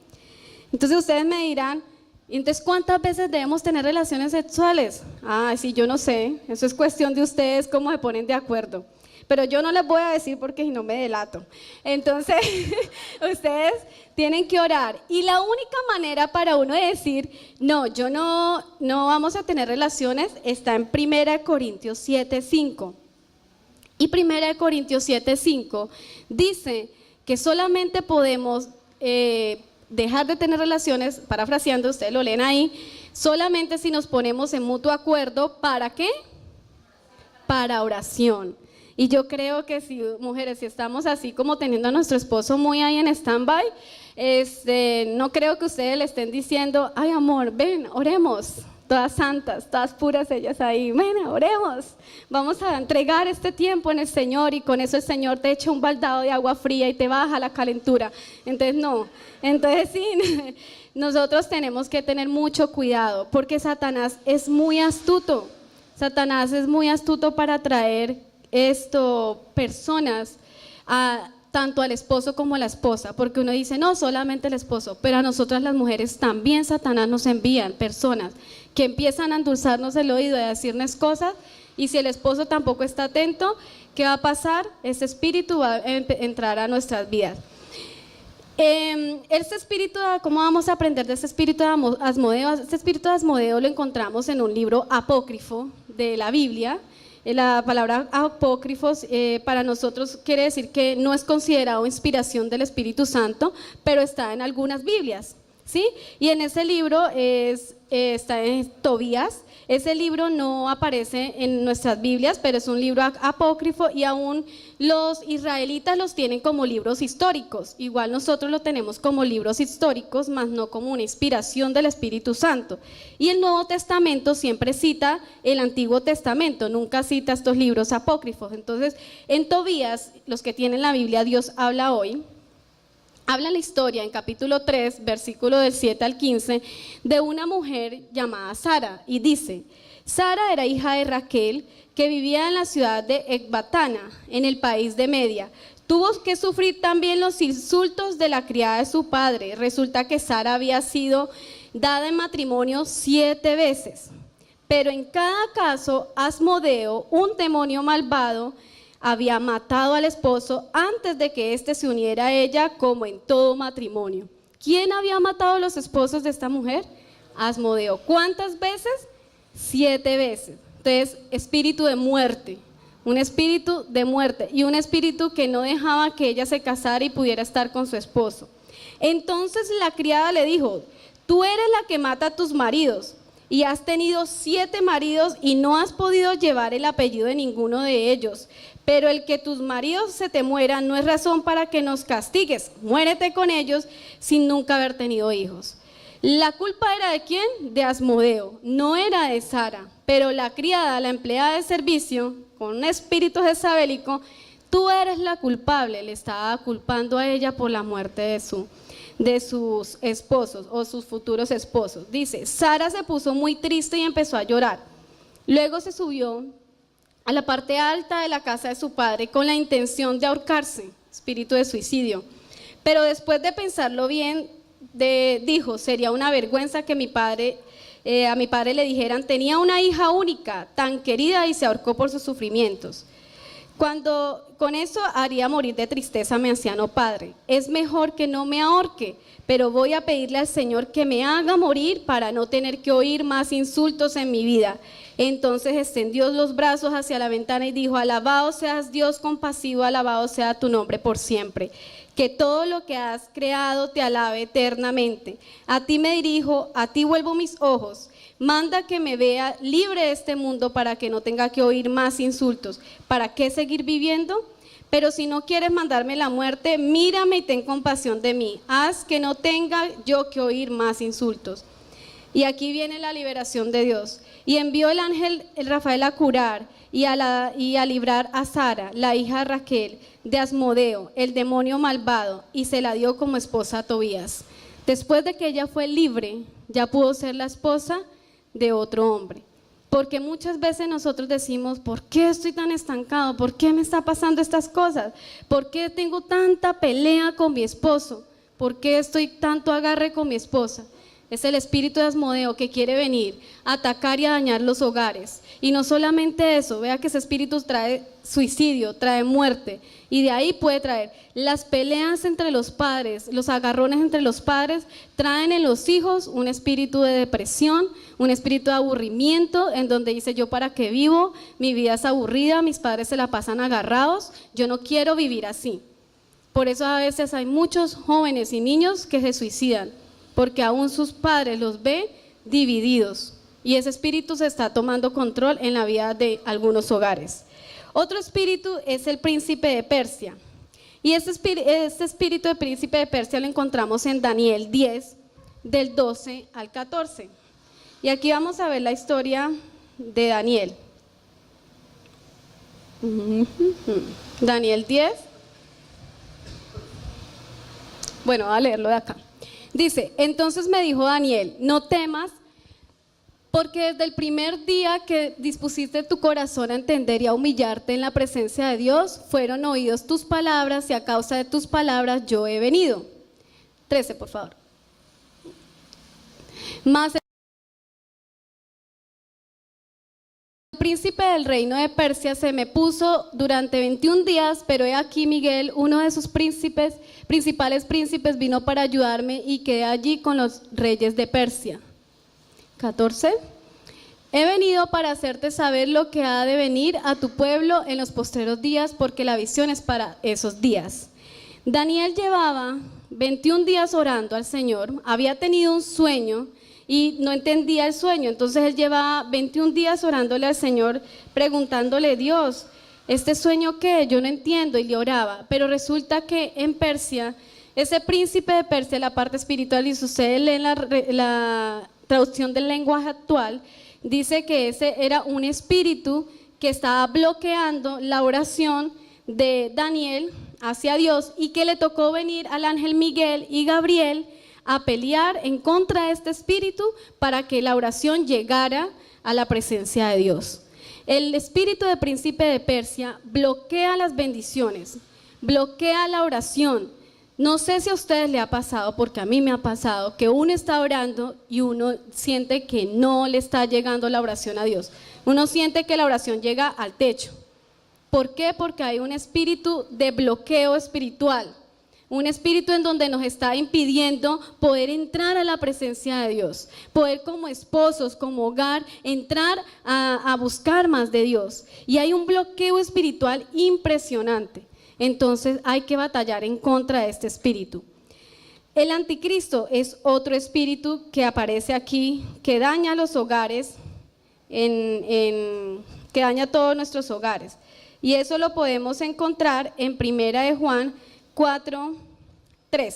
Entonces ustedes me dirán, entonces ¿cuántas veces debemos tener relaciones sexuales? Ah, sí, yo no sé, eso es cuestión de ustedes cómo se ponen de acuerdo. Pero yo no les voy a decir porque si no me delato. Entonces, ustedes tienen que orar. Y la única manera para uno de decir, no, yo no vamos a tener relaciones, está en 1 Corintios 7:5. Y 1 Corintios 7:5 dice que solamente podemos dejar de tener relaciones, parafraseando, ustedes lo leen ahí, solamente si nos ponemos en mutuo acuerdo. ¿Para qué? Para oración. Y yo creo que si, mujeres, si estamos así como teniendo a nuestro esposo muy ahí en stand-by, no creo que ustedes le estén diciendo, ay amor, ven, oremos, todas santas, todas puras ellas ahí, ven, oremos, vamos a entregar este tiempo en el Señor y con eso el Señor te echa un baldado de agua fría y te baja la calentura. Entonces no, entonces sí, nosotros tenemos que tener mucho cuidado porque Satanás es muy astuto. Satanás es muy astuto para atraer personas tanto al esposo como a la esposa, porque uno dice, no, solamente el esposo, pero a nosotras las mujeres también Satanás nos envía personas que empiezan a endulzarnos el oído y a decirnos cosas, y si el esposo tampoco está atento, ¿qué va a pasar? Ese espíritu va a entrar a nuestras vidas. Este espíritu, ¿cómo vamos a aprender de este espíritu de Asmodeo? Este espíritu de Asmodeo lo encontramos en un libro apócrifo de la Biblia, La palabra apócrifos para nosotros quiere decir que no es considerado inspiración del Espíritu Santo, pero está en algunas Biblias, ¿sí? Y en ese libro está en Tobías. Ese libro no aparece en nuestras Biblias, pero es un libro apócrifo y aún los israelitas los tienen como libros históricos. Igual nosotros lo tenemos como libros históricos, más no como una inspiración del Espíritu Santo. Y el Nuevo Testamento siempre cita el Antiguo Testamento, nunca cita estos libros apócrifos. Entonces, en Tobías, los que tienen la Biblia, Dios habla hoy. Habla la historia en capítulo 3, versículo del 7 al 15, de una mujer llamada Sara, y dice: Sara era hija de Raquel, que vivía en la ciudad de Ecbatana, en el país de Media. Tuvo que sufrir también los insultos de la criada de su padre. Resulta que Sara había sido dada en matrimonio 7 veces, pero en cada caso Asmodeo, un demonio malvado, había matado al esposo antes de que éste se uniera a ella, como en todo matrimonio. ¿Quién había matado a los esposos de esta mujer? Asmodeo. ¿Cuántas veces? 7 veces. Entonces, espíritu de muerte, un espíritu de muerte y un espíritu que no dejaba que ella se casara y pudiera estar con su esposo. Entonces la criada le dijo: tú eres la que mata a tus maridos y has tenido 7 maridos y no has podido llevar el apellido de ninguno de ellos. Pero el que tus maridos se te mueran no es razón para que nos castigues. Muérete con ellos sin nunca haber tenido hijos. La culpa era de ¿quién? De Asmodeo, no era de Sara. Pero la criada, la empleada de servicio, con un espíritu jezabélico, tú eres la culpable, le estaba culpando a ella por la muerte de sus esposos o sus futuros esposos. Dice: Sara se puso muy triste y empezó a llorar. Luego se subió a la parte alta de la casa de su padre con la intención de ahorcarse, espíritu de suicidio. Pero después de pensarlo bien, dijo: sería una vergüenza que a mi padre le dijeran: tenía una hija única, tan querida, y se ahorcó por sus sufrimientos. Con eso haría morir de tristeza a mi anciano padre. Es mejor que no me ahorque, pero voy a pedirle al Señor que me haga morir para no tener que oír más insultos en mi vida. Entonces extendió los brazos hacia la ventana y dijo: alabado seas Dios compasivo, alabado sea tu nombre por siempre. Que todo lo que has creado te alabe eternamente. A ti me dirijo, a ti vuelvo mis ojos. Manda que me vea libre de este mundo para que no tenga que oír más insultos. ¿Para qué seguir viviendo? Pero si no quieres mandarme la muerte, mírame y ten compasión de mí. Haz que no tenga yo que oír más insultos. Y aquí viene la liberación de Dios. Y envió el ángel Rafael a curar y a librar a Sara, la hija de Raquel, de Asmodeo, el demonio malvado, y se la dio como esposa a Tobías. Después de que ella fue libre, ya pudo ser la esposa de otro hombre. Porque muchas veces nosotros decimos: ¿por qué estoy tan estancado? ¿Por qué me está pasando estas cosas? ¿Por qué tengo tanta pelea con mi esposo? ¿Por qué estoy tanto agarre con mi esposa? Es el espíritu de Asmodeo que quiere venir a atacar y a dañar los hogares. Y no solamente eso, vea que ese espíritu trae suicidio, trae muerte, y de ahí puede traer las peleas entre los padres, los agarrones entre los padres, traen en los hijos un espíritu de depresión, un espíritu de aburrimiento, en donde dice: yo para qué vivo, mi vida es aburrida, mis padres se la pasan agarrados, yo no quiero vivir así. Por eso a veces hay muchos jóvenes y niños que se suicidan, porque aún sus padres los ven divididos y ese espíritu se está tomando control en la vida de algunos hogares. Otro espíritu es el príncipe de Persia, y este espíritu de príncipe de Persia lo encontramos en Daniel 10, del 12 al 14. Y aquí vamos a ver la historia de Daniel. Daniel 10. Bueno, voy a leerlo de acá. Dice: entonces me dijo Daniel: no temas, porque desde el primer día que dispusiste tu corazón a entender y a humillarte en la presencia de Dios, fueron oídos tus palabras, y a causa de tus palabras yo he venido. 13, por favor. Mas el príncipe del reino de Persia se me puso durante 21 días, pero he aquí Miguel, uno de sus principales príncipes, vino para ayudarme y quedé allí con los reyes de Persia. 14. He venido para hacerte saber lo que ha de venir a tu pueblo en los postreros días, porque la visión es para esos días. Daniel llevaba 21 días orando al Señor, había tenido un sueño y no entendía el sueño, entonces él llevaba 21 días orándole al Señor, preguntándole: Dios, ¿este sueño qué? Yo no entiendo, y le oraba. Pero resulta que en Persia, ese príncipe de Persia, la parte espiritual, y si ustedes leen la traducción del lenguaje actual, dice que ese era un espíritu que estaba bloqueando la oración de Daniel hacia Dios, y que le tocó venir al ángel Miguel y Gabriel a pelear en contra de este espíritu para que la oración llegara a la presencia de Dios. El espíritu del príncipe de Persia bloquea las bendiciones, bloquea la oración. No sé si a ustedes les ha pasado, porque a mí me ha pasado, que uno está orando y uno siente que no le está llegando la oración a Dios. Uno siente que la oración llega al techo. ¿Por qué? Porque hay un espíritu de bloqueo espiritual, un espíritu en donde nos está impidiendo poder entrar a la presencia de Dios, poder como esposos, como hogar, entrar a buscar más de Dios. Y hay un bloqueo espiritual impresionante. Entonces hay que batallar en contra de este espíritu. El anticristo es otro espíritu que aparece aquí, que daña los hogares, que daña todos nuestros hogares. Y eso lo podemos encontrar en 1 de Juan 4:3.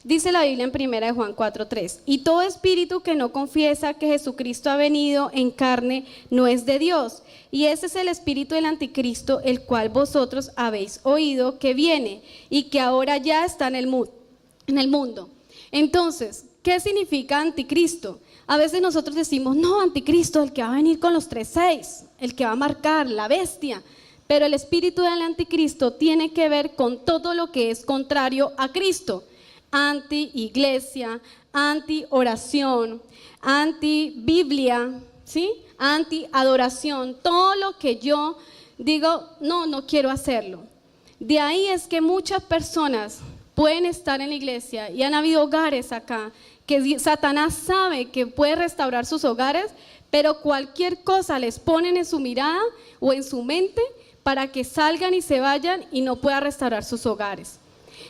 Dice la Biblia en 1 de Juan 4:3: y todo espíritu que no confiesa que Jesucristo ha venido en carne no es de Dios. Y ese es el espíritu del anticristo, el cual vosotros habéis oído que viene y que ahora ya está en el mundo. Entonces, ¿qué significa anticristo? A veces nosotros decimos: no, anticristo, el que va a venir con los 3:6, el que va a marcar, la bestia. Pero el espíritu del anticristo tiene que ver con todo lo que es contrario a Cristo: anti-iglesia, anti-oración, anti-biblia, ¿sí? Anti-adoración. Todo lo que yo digo, no quiero hacerlo. De ahí es que muchas personas pueden estar en la iglesia, y han habido hogares acá que Satanás sabe que puede restaurar sus hogares, pero cualquier cosa les ponen en su mirada o en su mente para que salgan y se vayan y no pueda restaurar sus hogares.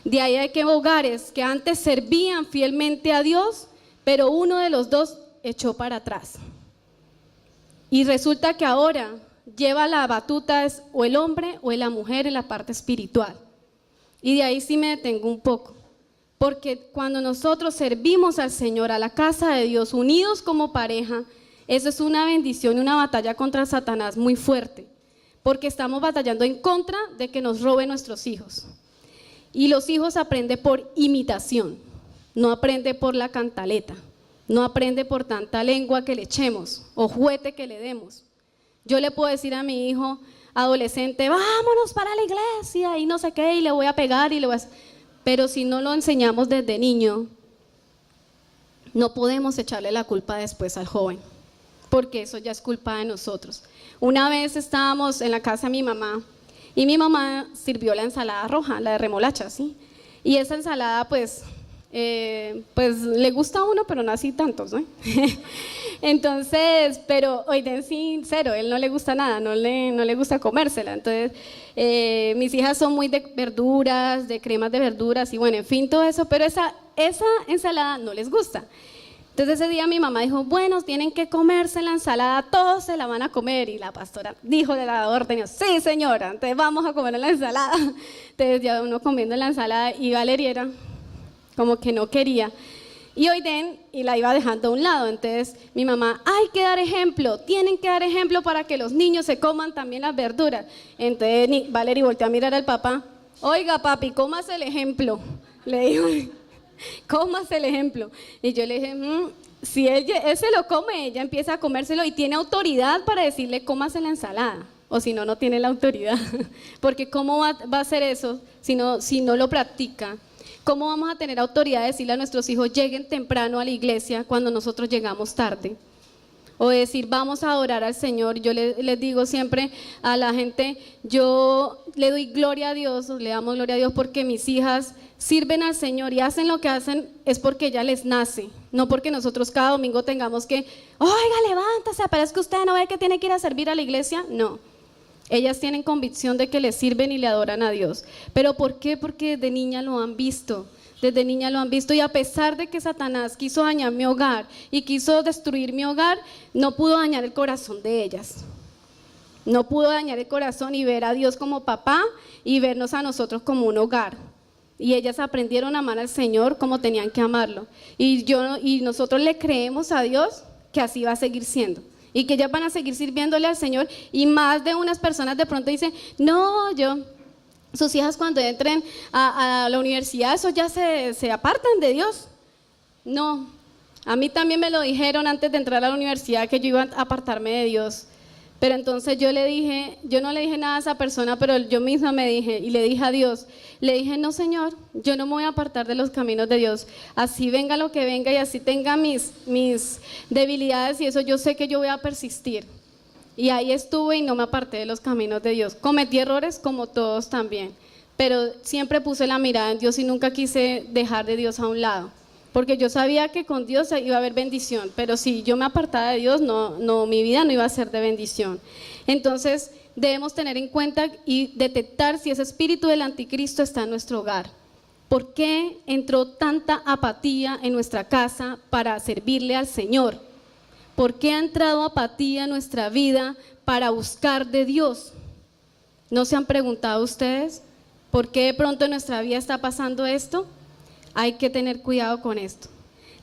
De ahí hay que hogares que antes servían fielmente a Dios, pero uno de los dos echó para atrás. Y resulta que ahora lleva la batuta es o el hombre o la mujer en la parte espiritual. Y de ahí sí me detengo un poco, porque cuando nosotros servimos al Señor, a la casa de Dios, unidos como pareja, eso es una bendición y una batalla contra Satanás muy fuerte, porque estamos batallando en contra de que nos roben nuestros hijos. Y los hijos aprenden por imitación, no aprende por la cantaleta, no aprende por tanta lengua que le echemos o juguete que le demos. Yo le puedo decir a mi hijo adolescente: vámonos para la iglesia y no sé qué, y le voy a pegar y le voy a... Pero si no lo enseñamos desde niño, no podemos echarle la culpa después al joven, porque eso ya es culpa de nosotros. Una vez estábamos en la casa de mi mamá, y mi mamá sirvió la ensalada roja, la de remolacha, ¿sí? Y esa ensalada, pues le gusta a uno, pero no así tantos, ¿no? Entonces, pero Oiden sí, cero, él no le gusta nada, no le gusta comérsela. Entonces, mis hijas son muy de verduras, de cremas de verduras, y bueno, en fin, todo eso, pero esa ensalada no les gusta. Entonces ese día mi mamá dijo: bueno, tienen que comerse la ensalada, todos se la van a comer. Y la pastora dijo de la orden: sí señora, entonces vamos a comer la ensalada. Entonces ya uno comiendo la ensalada, y Valeria era como que no quería. Y Oiden, y la iba dejando a un lado. Entonces mi mamá: hay que dar ejemplo, tienen que dar ejemplo para que los niños se coman también las verduras. Entonces Valeria volteó a mirar al papá: oiga papi, cómase el ejemplo, le dijo. Cómase el ejemplo. Y yo le dije: si él se lo come, ella empieza a comérselo y tiene autoridad para decirle cómase la ensalada, o si no, no tiene la autoridad. Porque ¿cómo va a hacer eso si no lo practica? ¿Cómo vamos a tener autoridad de decirle a nuestros hijos lleguen temprano a la iglesia cuando nosotros llegamos tarde? o decir vamos a adorar al Señor. Yo les digo siempre a la gente, yo le doy gloria a Dios, le damos gloria a Dios porque mis hijas sirven al Señor y hacen lo que hacen es porque ya les nace, no porque nosotros cada domingo tengamos que, oiga, levántase, pero es que usted no ve que tiene que ir a servir a la iglesia. No, ellas tienen convicción de que le sirven y le adoran a Dios. ¿Pero por qué? Porque desde niña lo han visto. Desde niña lo han visto y a pesar de que Satanás quiso dañar mi hogar y quiso destruir mi hogar, no pudo dañar el corazón de ellas. No pudo dañar el corazón y ver a Dios como papá y vernos a nosotros como un hogar. Y ellas aprendieron a amar al Señor como tenían que amarlo. Y nosotros le creemos a Dios que así va a seguir siendo. Y que ellas van a seguir sirviéndole al Señor. Y más de unas personas de pronto dicen, no, sus hijas cuando entren a la universidad, eso ya se apartan de Dios. No, a mí también me lo dijeron antes de entrar a la universidad que yo iba a apartarme de Dios. Pero entonces yo no le dije nada a esa persona, pero yo misma me dije y le dije a Dios, le dije, no Señor, yo no me voy a apartar de los caminos de Dios. Así venga lo que venga y así tenga mis debilidades y eso, yo sé que yo voy a persistir. Y ahí estuve y no me aparté de los caminos de Dios. Cometí errores como todos también, pero siempre puse la mirada en Dios y nunca quise dejar de Dios a un lado, porque yo sabía que con Dios iba a haber bendición, pero si yo me apartaba de Dios, no, mi vida no iba a ser de bendición. Entonces debemos tener en cuenta y detectar si ese espíritu del anticristo está en nuestro hogar. ¿Por qué entró tanta apatía en nuestra casa para servirle al Señor? ¿Por qué ha entrado apatía en nuestra vida para buscar de Dios? ¿No se han preguntado ustedes por qué de pronto en nuestra vida está pasando esto? Hay que tener cuidado con esto.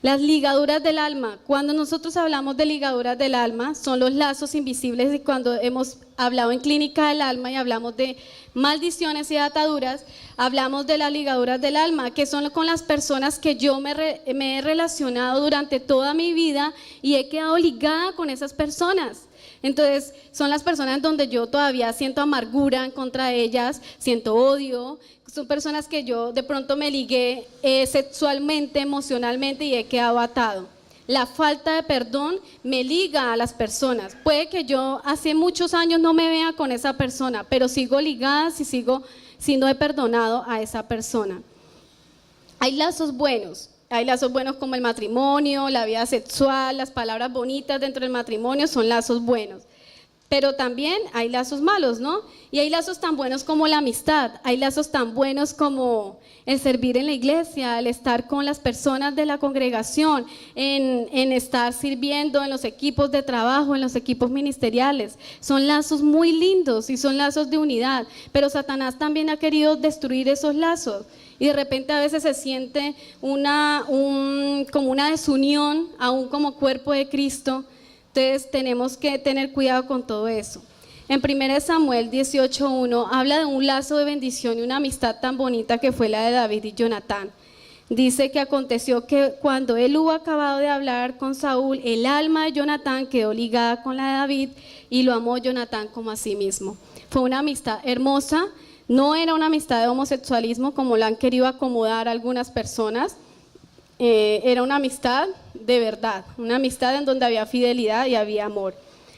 Las ligaduras del alma. Cuando nosotros hablamos de ligaduras del alma, son los lazos invisibles, y cuando hemos hablado en clínica del alma y hablamos de maldiciones y ataduras, hablamos de las ligaduras del alma, que son con las personas que yo me he relacionado durante toda mi vida y he quedado ligada con esas personas. Entonces son las personas donde yo todavía siento amargura en contra de ellas, siento odio. Son personas que yo de pronto me ligué sexualmente, emocionalmente y he quedado atado. La falta de perdón me liga a las personas. Puede que yo hace muchos años no me vea con esa persona, pero sigo ligada si no he perdonado a esa persona. Hay lazos buenos como el matrimonio, la vida sexual, las palabras bonitas dentro del matrimonio son lazos buenos. Pero también hay lazos malos, ¿no? Y hay lazos tan buenos como la amistad, hay lazos tan buenos como el servir en la iglesia, el estar con las personas de la congregación, en estar sirviendo en los equipos de trabajo, en los equipos ministeriales. Son lazos muy lindos y son lazos de unidad, pero Satanás también ha querido destruir esos lazos. Y de repente a veces se siente como una desunión, aún como cuerpo de Cristo. Entonces tenemos que tener cuidado con todo eso. En 1 Samuel 18:1 habla de un lazo de bendición y una amistad tan bonita que fue la de David y Jonatán. Dice que aconteció que cuando él hubo acabado de hablar con Saúl, el alma de Jonatán quedó ligada con la de David y lo amó Jonatán como a sí mismo. Fue una amistad hermosa, no era una amistad de homosexualismo como la han querido acomodar algunas personas. Era una amistad de verdad, una amistad en donde había fidelidad y había amor.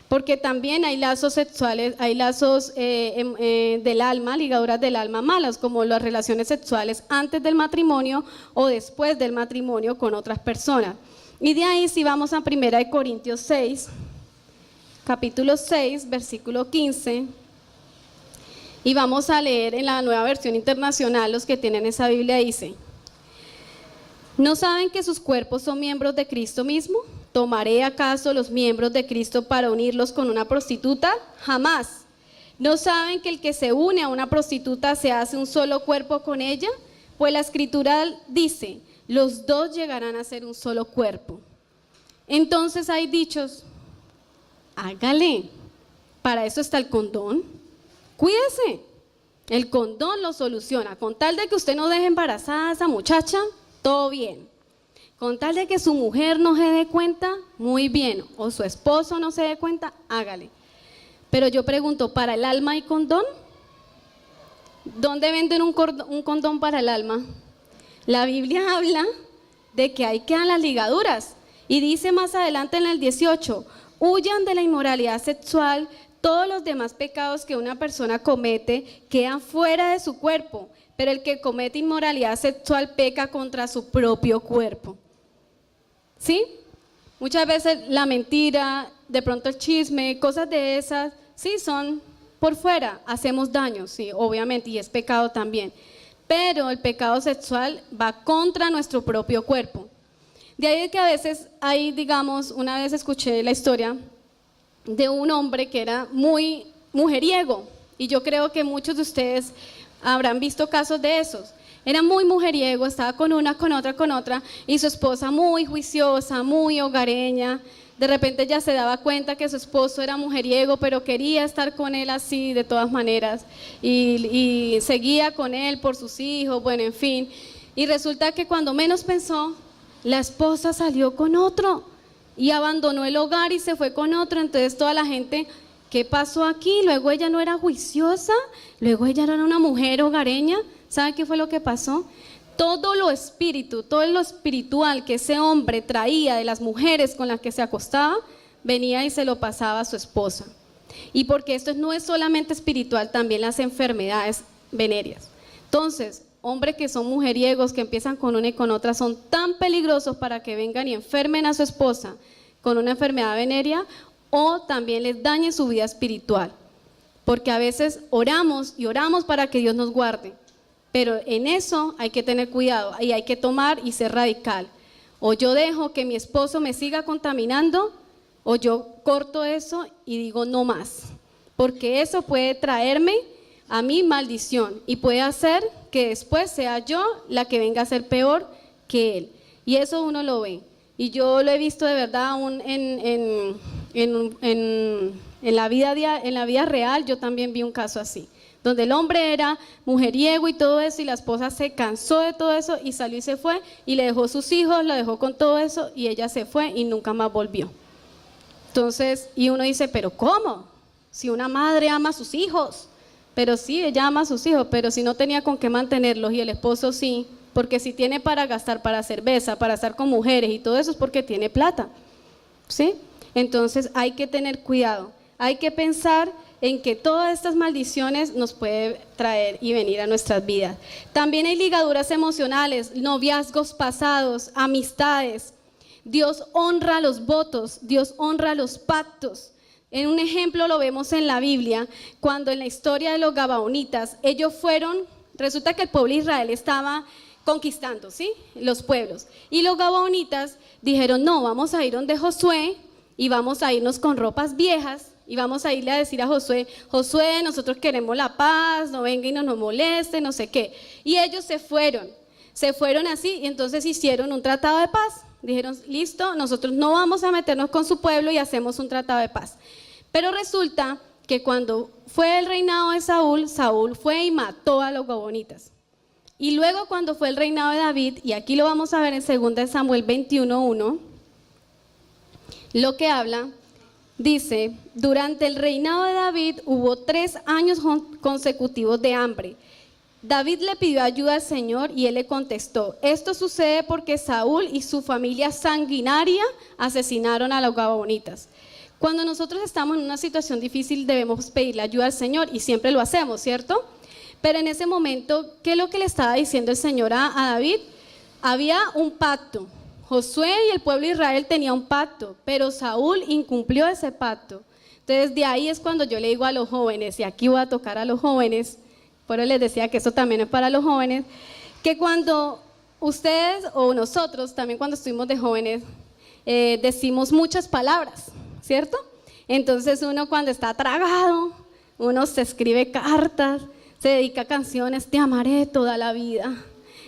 Porque también hay lazos sexuales, hay lazos del alma, ligaduras del alma malas, como las relaciones sexuales antes del matrimonio o después del matrimonio con otras personas. Y de ahí si vamos a 1 Corintios 6, capítulo 6, versículo 15, y vamos a leer en la Nueva Versión Internacional, los que tienen esa Biblia dice: ¿no saben que sus cuerpos son miembros de Cristo mismo? ¿Tomaré acaso los miembros de Cristo para unirlos con una prostituta? Jamás. ¿No saben que el que se une a una prostituta se hace un solo cuerpo con ella? Pues la Escritura dice, los dos llegarán a ser un solo cuerpo. Entonces hay dichos, hágale, para eso está el condón, cuídese, el condón lo soluciona, con tal de que usted no deje embarazada a esa muchacha, todo bien. Con tal de que su mujer no se dé cuenta, muy bien. O su esposo no se dé cuenta, hágale. Pero yo pregunto, ¿para el alma hay condón? ¿Dónde venden un condón para el alma? La Biblia habla de que hay que dar las ligaduras. Y dice más adelante en el 18, Huyan de la inmoralidad sexual. Todos los demás pecados que una persona comete quedan fuera de su cuerpo, pero el que comete inmoralidad sexual peca contra su propio cuerpo. ¿Sí? Muchas veces la mentira, de pronto el chisme, cosas de esas, sí, son por fuera, hacemos daño, sí, obviamente, y es pecado también. Pero el pecado sexual va contra nuestro propio cuerpo. De ahí que a veces hay, digamos, una vez escuché la historia de un hombre que era muy mujeriego, y yo creo que muchos de ustedes habrán visto casos de esos. Era muy mujeriego, estaba con una, con otra, y su esposa muy juiciosa, muy hogareña. De repente ella se daba cuenta que su esposo era mujeriego, pero quería estar con él así de todas maneras, y seguía con él por sus hijos, bueno, en fin. Y resulta que cuando menos pensó, la esposa salió con otro, y abandonó el hogar y se fue con otro. Entonces toda la gente, ¿qué pasó aquí? Luego ella no era juiciosa, luego ella era una mujer hogareña. ¿Sabe qué fue lo que pasó? Todo lo espiritual que ese hombre traía de las mujeres con las que se acostaba, venía y se lo pasaba a su esposa. Y porque esto no es solamente espiritual, también las enfermedades venéreas. Entonces, hombres que son mujeriegos, que empiezan con una y con otra, son tan peligrosos para que vengan y enfermen a su esposa con una enfermedad venérea, o también les dañen su vida espiritual. Porque a veces oramos y oramos para que Dios nos guarde, pero en eso hay que tener cuidado y hay que tomar y ser radical. O yo dejo que mi esposo me siga contaminando, o yo corto eso y digo no más, porque eso puede traerme a mí maldición y puede hacer que después sea yo la que venga a ser peor que él. Y eso uno lo ve. Y yo lo he visto de verdad aún en la vida real. Yo también vi un caso así, donde el hombre era mujeriego y todo eso, y la esposa se cansó de todo eso y salió y se fue, y le dejó sus hijos, lo dejó con todo eso, y ella se fue y nunca más volvió. Entonces, y uno dice, ¿pero cómo? Si una madre ama a sus hijos. Pero sí, ella ama a sus hijos, pero si no tenía con qué mantenerlos, y el esposo sí, porque si tiene para gastar, para cerveza, para estar con mujeres y todo eso, es porque tiene plata, ¿sí? Entonces hay que tener cuidado, hay que pensar en que todas estas maldiciones nos puede traer y venir a nuestras vidas. También hay ligaduras emocionales, noviazgos pasados, amistades. Dios honra los votos, Dios honra los pactos. En un ejemplo lo vemos en la Biblia, cuando en la historia de los gabaonitas, ellos fueron, resulta que el pueblo de Israel estaba conquistando, ¿sí?, los pueblos. Y los gabaonitas dijeron, no, vamos a ir donde Josué y vamos a irnos con ropas viejas y vamos a irle a decir a Josué, Josué, nosotros queremos la paz, no venga y no nos moleste, no sé qué. Y ellos se fueron así, y entonces hicieron un tratado de paz. Dijeron, listo, nosotros no vamos a meternos con su pueblo y hacemos un tratado de paz. Pero resulta que cuando fue el reinado de Saúl, Saúl fue y mató a los gabaonitas. Y luego cuando fue el reinado de David, y aquí lo vamos a ver en 2 Samuel 21:1, lo que habla, dice, durante el reinado de David hubo 3 años consecutivos de hambre. David le pidió ayuda al Señor y él le contestó, esto sucede porque Saúl y su familia sanguinaria asesinaron a los gabaonitas. Cuando nosotros estamos en una situación difícil debemos pedirle ayuda al Señor y siempre lo hacemos, ¿cierto? Pero en ese momento, ¿qué es lo que le estaba diciendo el Señor a David? Había un pacto. Josué y el pueblo de Israel tenía un pacto, pero Saúl incumplió ese pacto. Entonces de ahí es cuando yo le digo a los jóvenes, y aquí voy a tocar a los jóvenes, por eso les decía que eso también es para los jóvenes, que cuando ustedes o nosotros, también cuando estuvimos de jóvenes, decimos muchas palabras, ¿cierto? Entonces uno cuando está tragado, uno se escribe cartas, se dedica a canciones, te amaré toda la vida,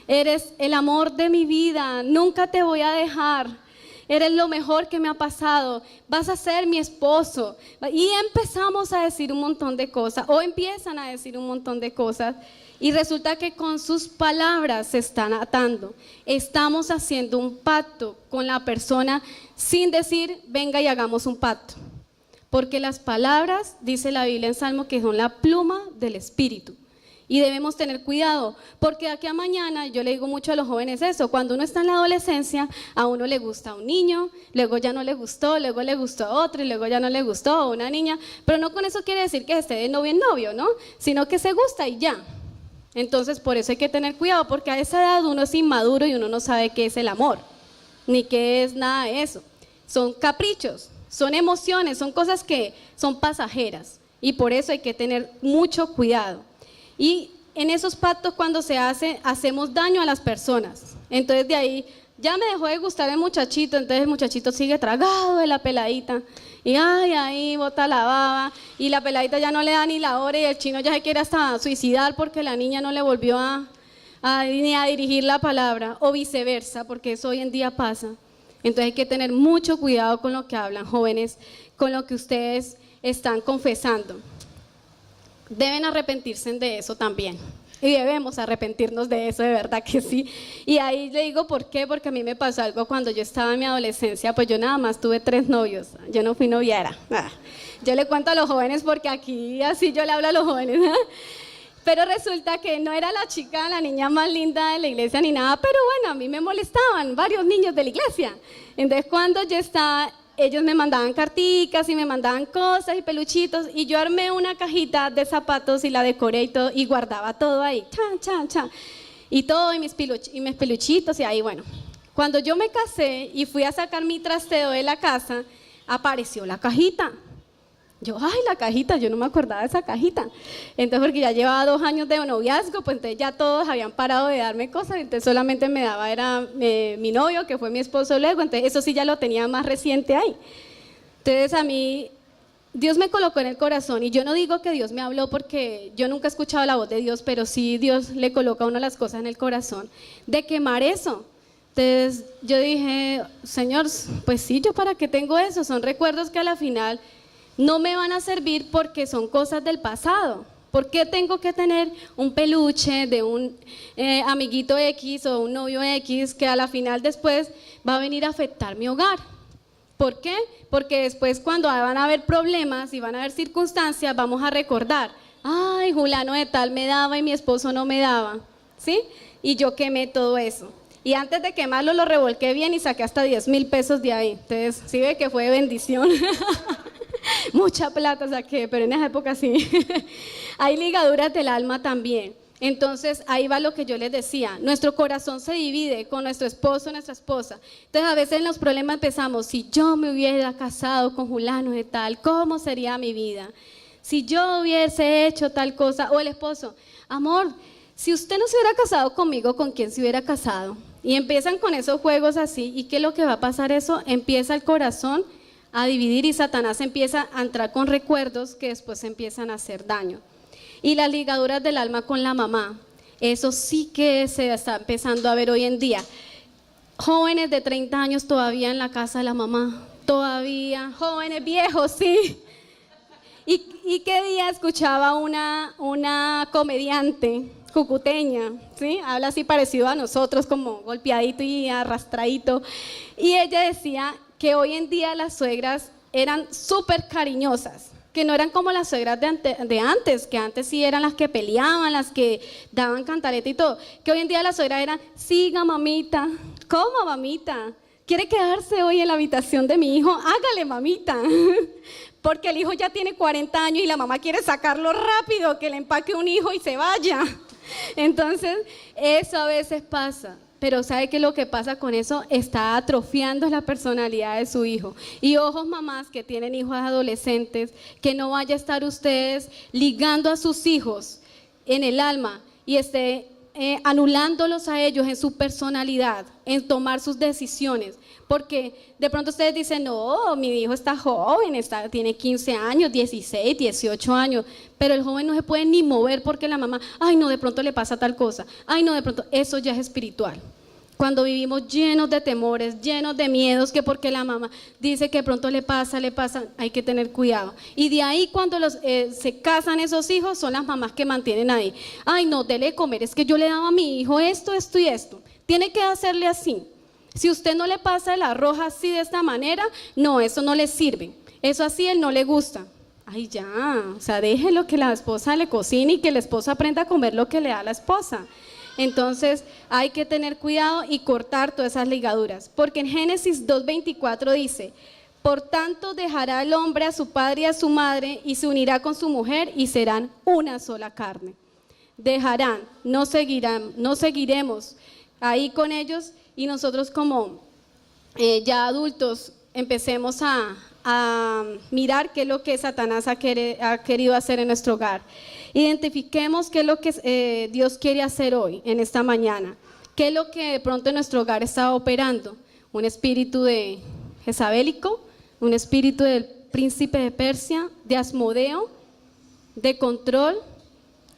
eres el amor de mi vida, nunca te voy a dejar, eres lo mejor que me ha pasado, vas a ser mi esposo. Y empezamos a decir un montón de cosas, o empiezan a decir un montón de cosas, y resulta que con sus palabras se están atando. Estamos haciendo un pacto con la persona sin decir, venga y hagamos un pacto. Porque las palabras, dice la Biblia en Salmo, que son la pluma del Espíritu. Y debemos tener cuidado, porque de aquí a mañana, yo le digo mucho a los jóvenes eso, cuando uno está en la adolescencia, a uno le gusta un niño, luego ya no le gustó, luego le gustó a otro y luego ya no le gustó a una niña, pero no con eso quiere decir que esté de novio en novio, ¿no? Sino que se gusta y ya. Entonces, por eso hay que tener cuidado, porque a esa edad uno es inmaduro y uno no sabe qué es el amor, ni qué es nada de eso. Son caprichos, son emociones, son cosas que son pasajeras y por eso hay que tener mucho cuidado. Y en esos pactos cuando se hace, hacemos daño a las personas. Entonces de ahí ya me dejó de gustar el muchachito, entonces el muchachito sigue tragado de la peladita. Y ay, ahí bota la baba y la peladita ya no le da ni la hora y el chino ya se quiere hasta suicidar porque la niña no le volvió ni a dirigir la palabra o viceversa, porque eso hoy en día pasa. Entonces hay que tener mucho cuidado con lo que hablan, jóvenes, con lo que ustedes están confesando. Deben arrepentirse de eso también. Y debemos arrepentirnos de eso, de verdad que sí. Y ahí le digo por qué, porque a mí me pasó algo cuando yo estaba en mi adolescencia, pues yo nada más tuve 3 novios, yo no fui noviera. Yo le cuento a los jóvenes porque aquí así yo le hablo a los jóvenes. Pero resulta que no era la chica, la niña más linda de la iglesia ni nada, pero bueno, a mí me molestaban varios niños de la iglesia. Entonces cuando yo estaba, ellos me mandaban carticas y me mandaban cosas y peluchitos y yo armé una cajita de zapatos y la decoré y todo y guardaba todo ahí, chan, chan, chan, y todo y mis peluchitos y ahí bueno. Cuando yo me casé y fui a sacar mi trasteo de la casa, apareció la cajita. Yo, ay, la cajita, yo no me acordaba de esa cajita. Entonces, porque ya llevaba 2 años de noviazgo, pues entonces ya todos habían parado de darme cosas, entonces solamente me daba, era mi novio, que fue mi esposo luego, entonces eso sí ya lo tenía más reciente ahí. Entonces a mí, Dios me colocó en el corazón, y yo no digo que Dios me habló porque yo nunca he escuchado la voz de Dios, pero sí Dios le coloca a uno las cosas en el corazón, de quemar eso. Entonces yo dije, Señor, pues sí, ¿yo para qué tengo eso? Son recuerdos que a la final no me van a servir porque son cosas del pasado. ¿Por qué tengo que tener un peluche de un amiguito X o un novio X que a la final después va a venir a afectar mi hogar? ¿Por qué? Porque después cuando van a haber problemas y van a haber circunstancias, vamos a recordar, ay, Julano de tal me daba y mi esposo no me daba, ¿sí? Y yo quemé todo eso. Y antes de quemarlo lo revolqué bien y saqué hasta 10,000 pesos de ahí. Entonces, sí ve que fue bendición. Mucha plata saqué, pero en esa época sí. Hay ligaduras del alma también. Entonces ahí va lo que yo les decía, nuestro corazón se divide con nuestro esposo o nuestra esposa. Entonces a veces en los problemas empezamos, si yo me hubiera casado con Julano de tal, ¿cómo sería mi vida? Si yo hubiese hecho tal cosa, o el esposo, amor, si usted no se hubiera casado conmigo, ¿con quién se hubiera casado? Y empiezan con esos juegos así, ¿y qué es lo que va a pasar eso? Empieza el corazón a dividir y Satanás empieza a entrar con recuerdos que después empiezan a hacer daño. Y las ligaduras del alma con la mamá, eso sí que se está empezando a ver hoy en día. Jóvenes de 30 años todavía en la casa de la mamá, todavía, jóvenes viejos, sí. ¿Y qué día escuchaba una comediante cucuteña, ¿sí? Habla así parecido a nosotros, como golpeadito y arrastradito, y ella decía que hoy en día las suegras eran súper cariñosas, que no eran como las suegras de antes, que antes sí eran las que peleaban, las que daban cantaleta y todo, que hoy en día las suegras eran, siga mamita, ¿cómo mamita? ¿Quiere quedarse hoy en la habitación de mi hijo? Hágale mamita, porque el hijo ya tiene 40 años y la mamá quiere sacarlo rápido, que le empaque un hijo y se vaya. Entonces, eso a veces pasa. Pero ¿sabe qué es lo que pasa con eso? Está atrofiando la personalidad de su hijo. Y ojos mamás que tienen hijos adolescentes, que no vaya a estar ustedes ligando a sus hijos en el alma y esté anulándolos a ellos en su personalidad, en tomar sus decisiones. Porque de pronto ustedes dicen, no, mi hijo está joven, tiene 15 años, 16, 18 años, pero el joven no se puede ni mover porque la mamá, ay no, de pronto le pasa tal cosa, ay no, de pronto, eso ya es espiritual. Cuando vivimos llenos de temores, llenos de miedos, que porque la mamá dice que de pronto le pasa, hay que tener cuidado. Y de ahí cuando se casan esos hijos, son las mamás que mantienen ahí. Ay no, dele de comer, es que yo le daba a mi hijo esto, esto y esto. Tiene que hacerle así. Si usted no le pasa el arroz así de esta manera, no, eso no le sirve. Eso así él no le gusta. Ay, ya, o sea, déjelo que la esposa le cocine y que el esposo aprenda a comer lo que le da la esposa. Entonces, hay que tener cuidado y cortar todas esas ligaduras, porque en Génesis 2:24 dice: por tanto dejará el hombre a su padre y a su madre y se unirá con su mujer y serán una sola carne. Dejarán, no seguiremos ahí con ellos, y nosotros como ya adultos empecemos a mirar qué es lo que Satanás ha querido hacer en nuestro hogar. Identifiquemos qué es lo que Dios quiere hacer hoy, en esta mañana. ¿Qué es lo que de pronto en nuestro hogar está operando? Un espíritu de jezabélico, un espíritu del príncipe de Persia, de Asmodeo, de control.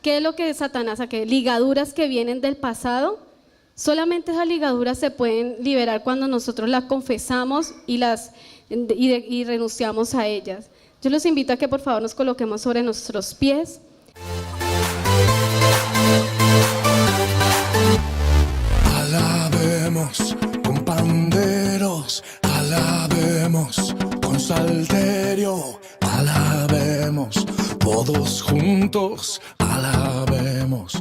¿Qué es lo que Satanás hace? Ligaduras que vienen del pasado. Solamente esas ligaduras se pueden liberar cuando nosotros las confesamos y renunciamos a ellas. Yo los invito a que por favor nos coloquemos sobre nuestros pies. Alabemos con panderos, alabemos con salterio, alabemos todos juntos, alabemos.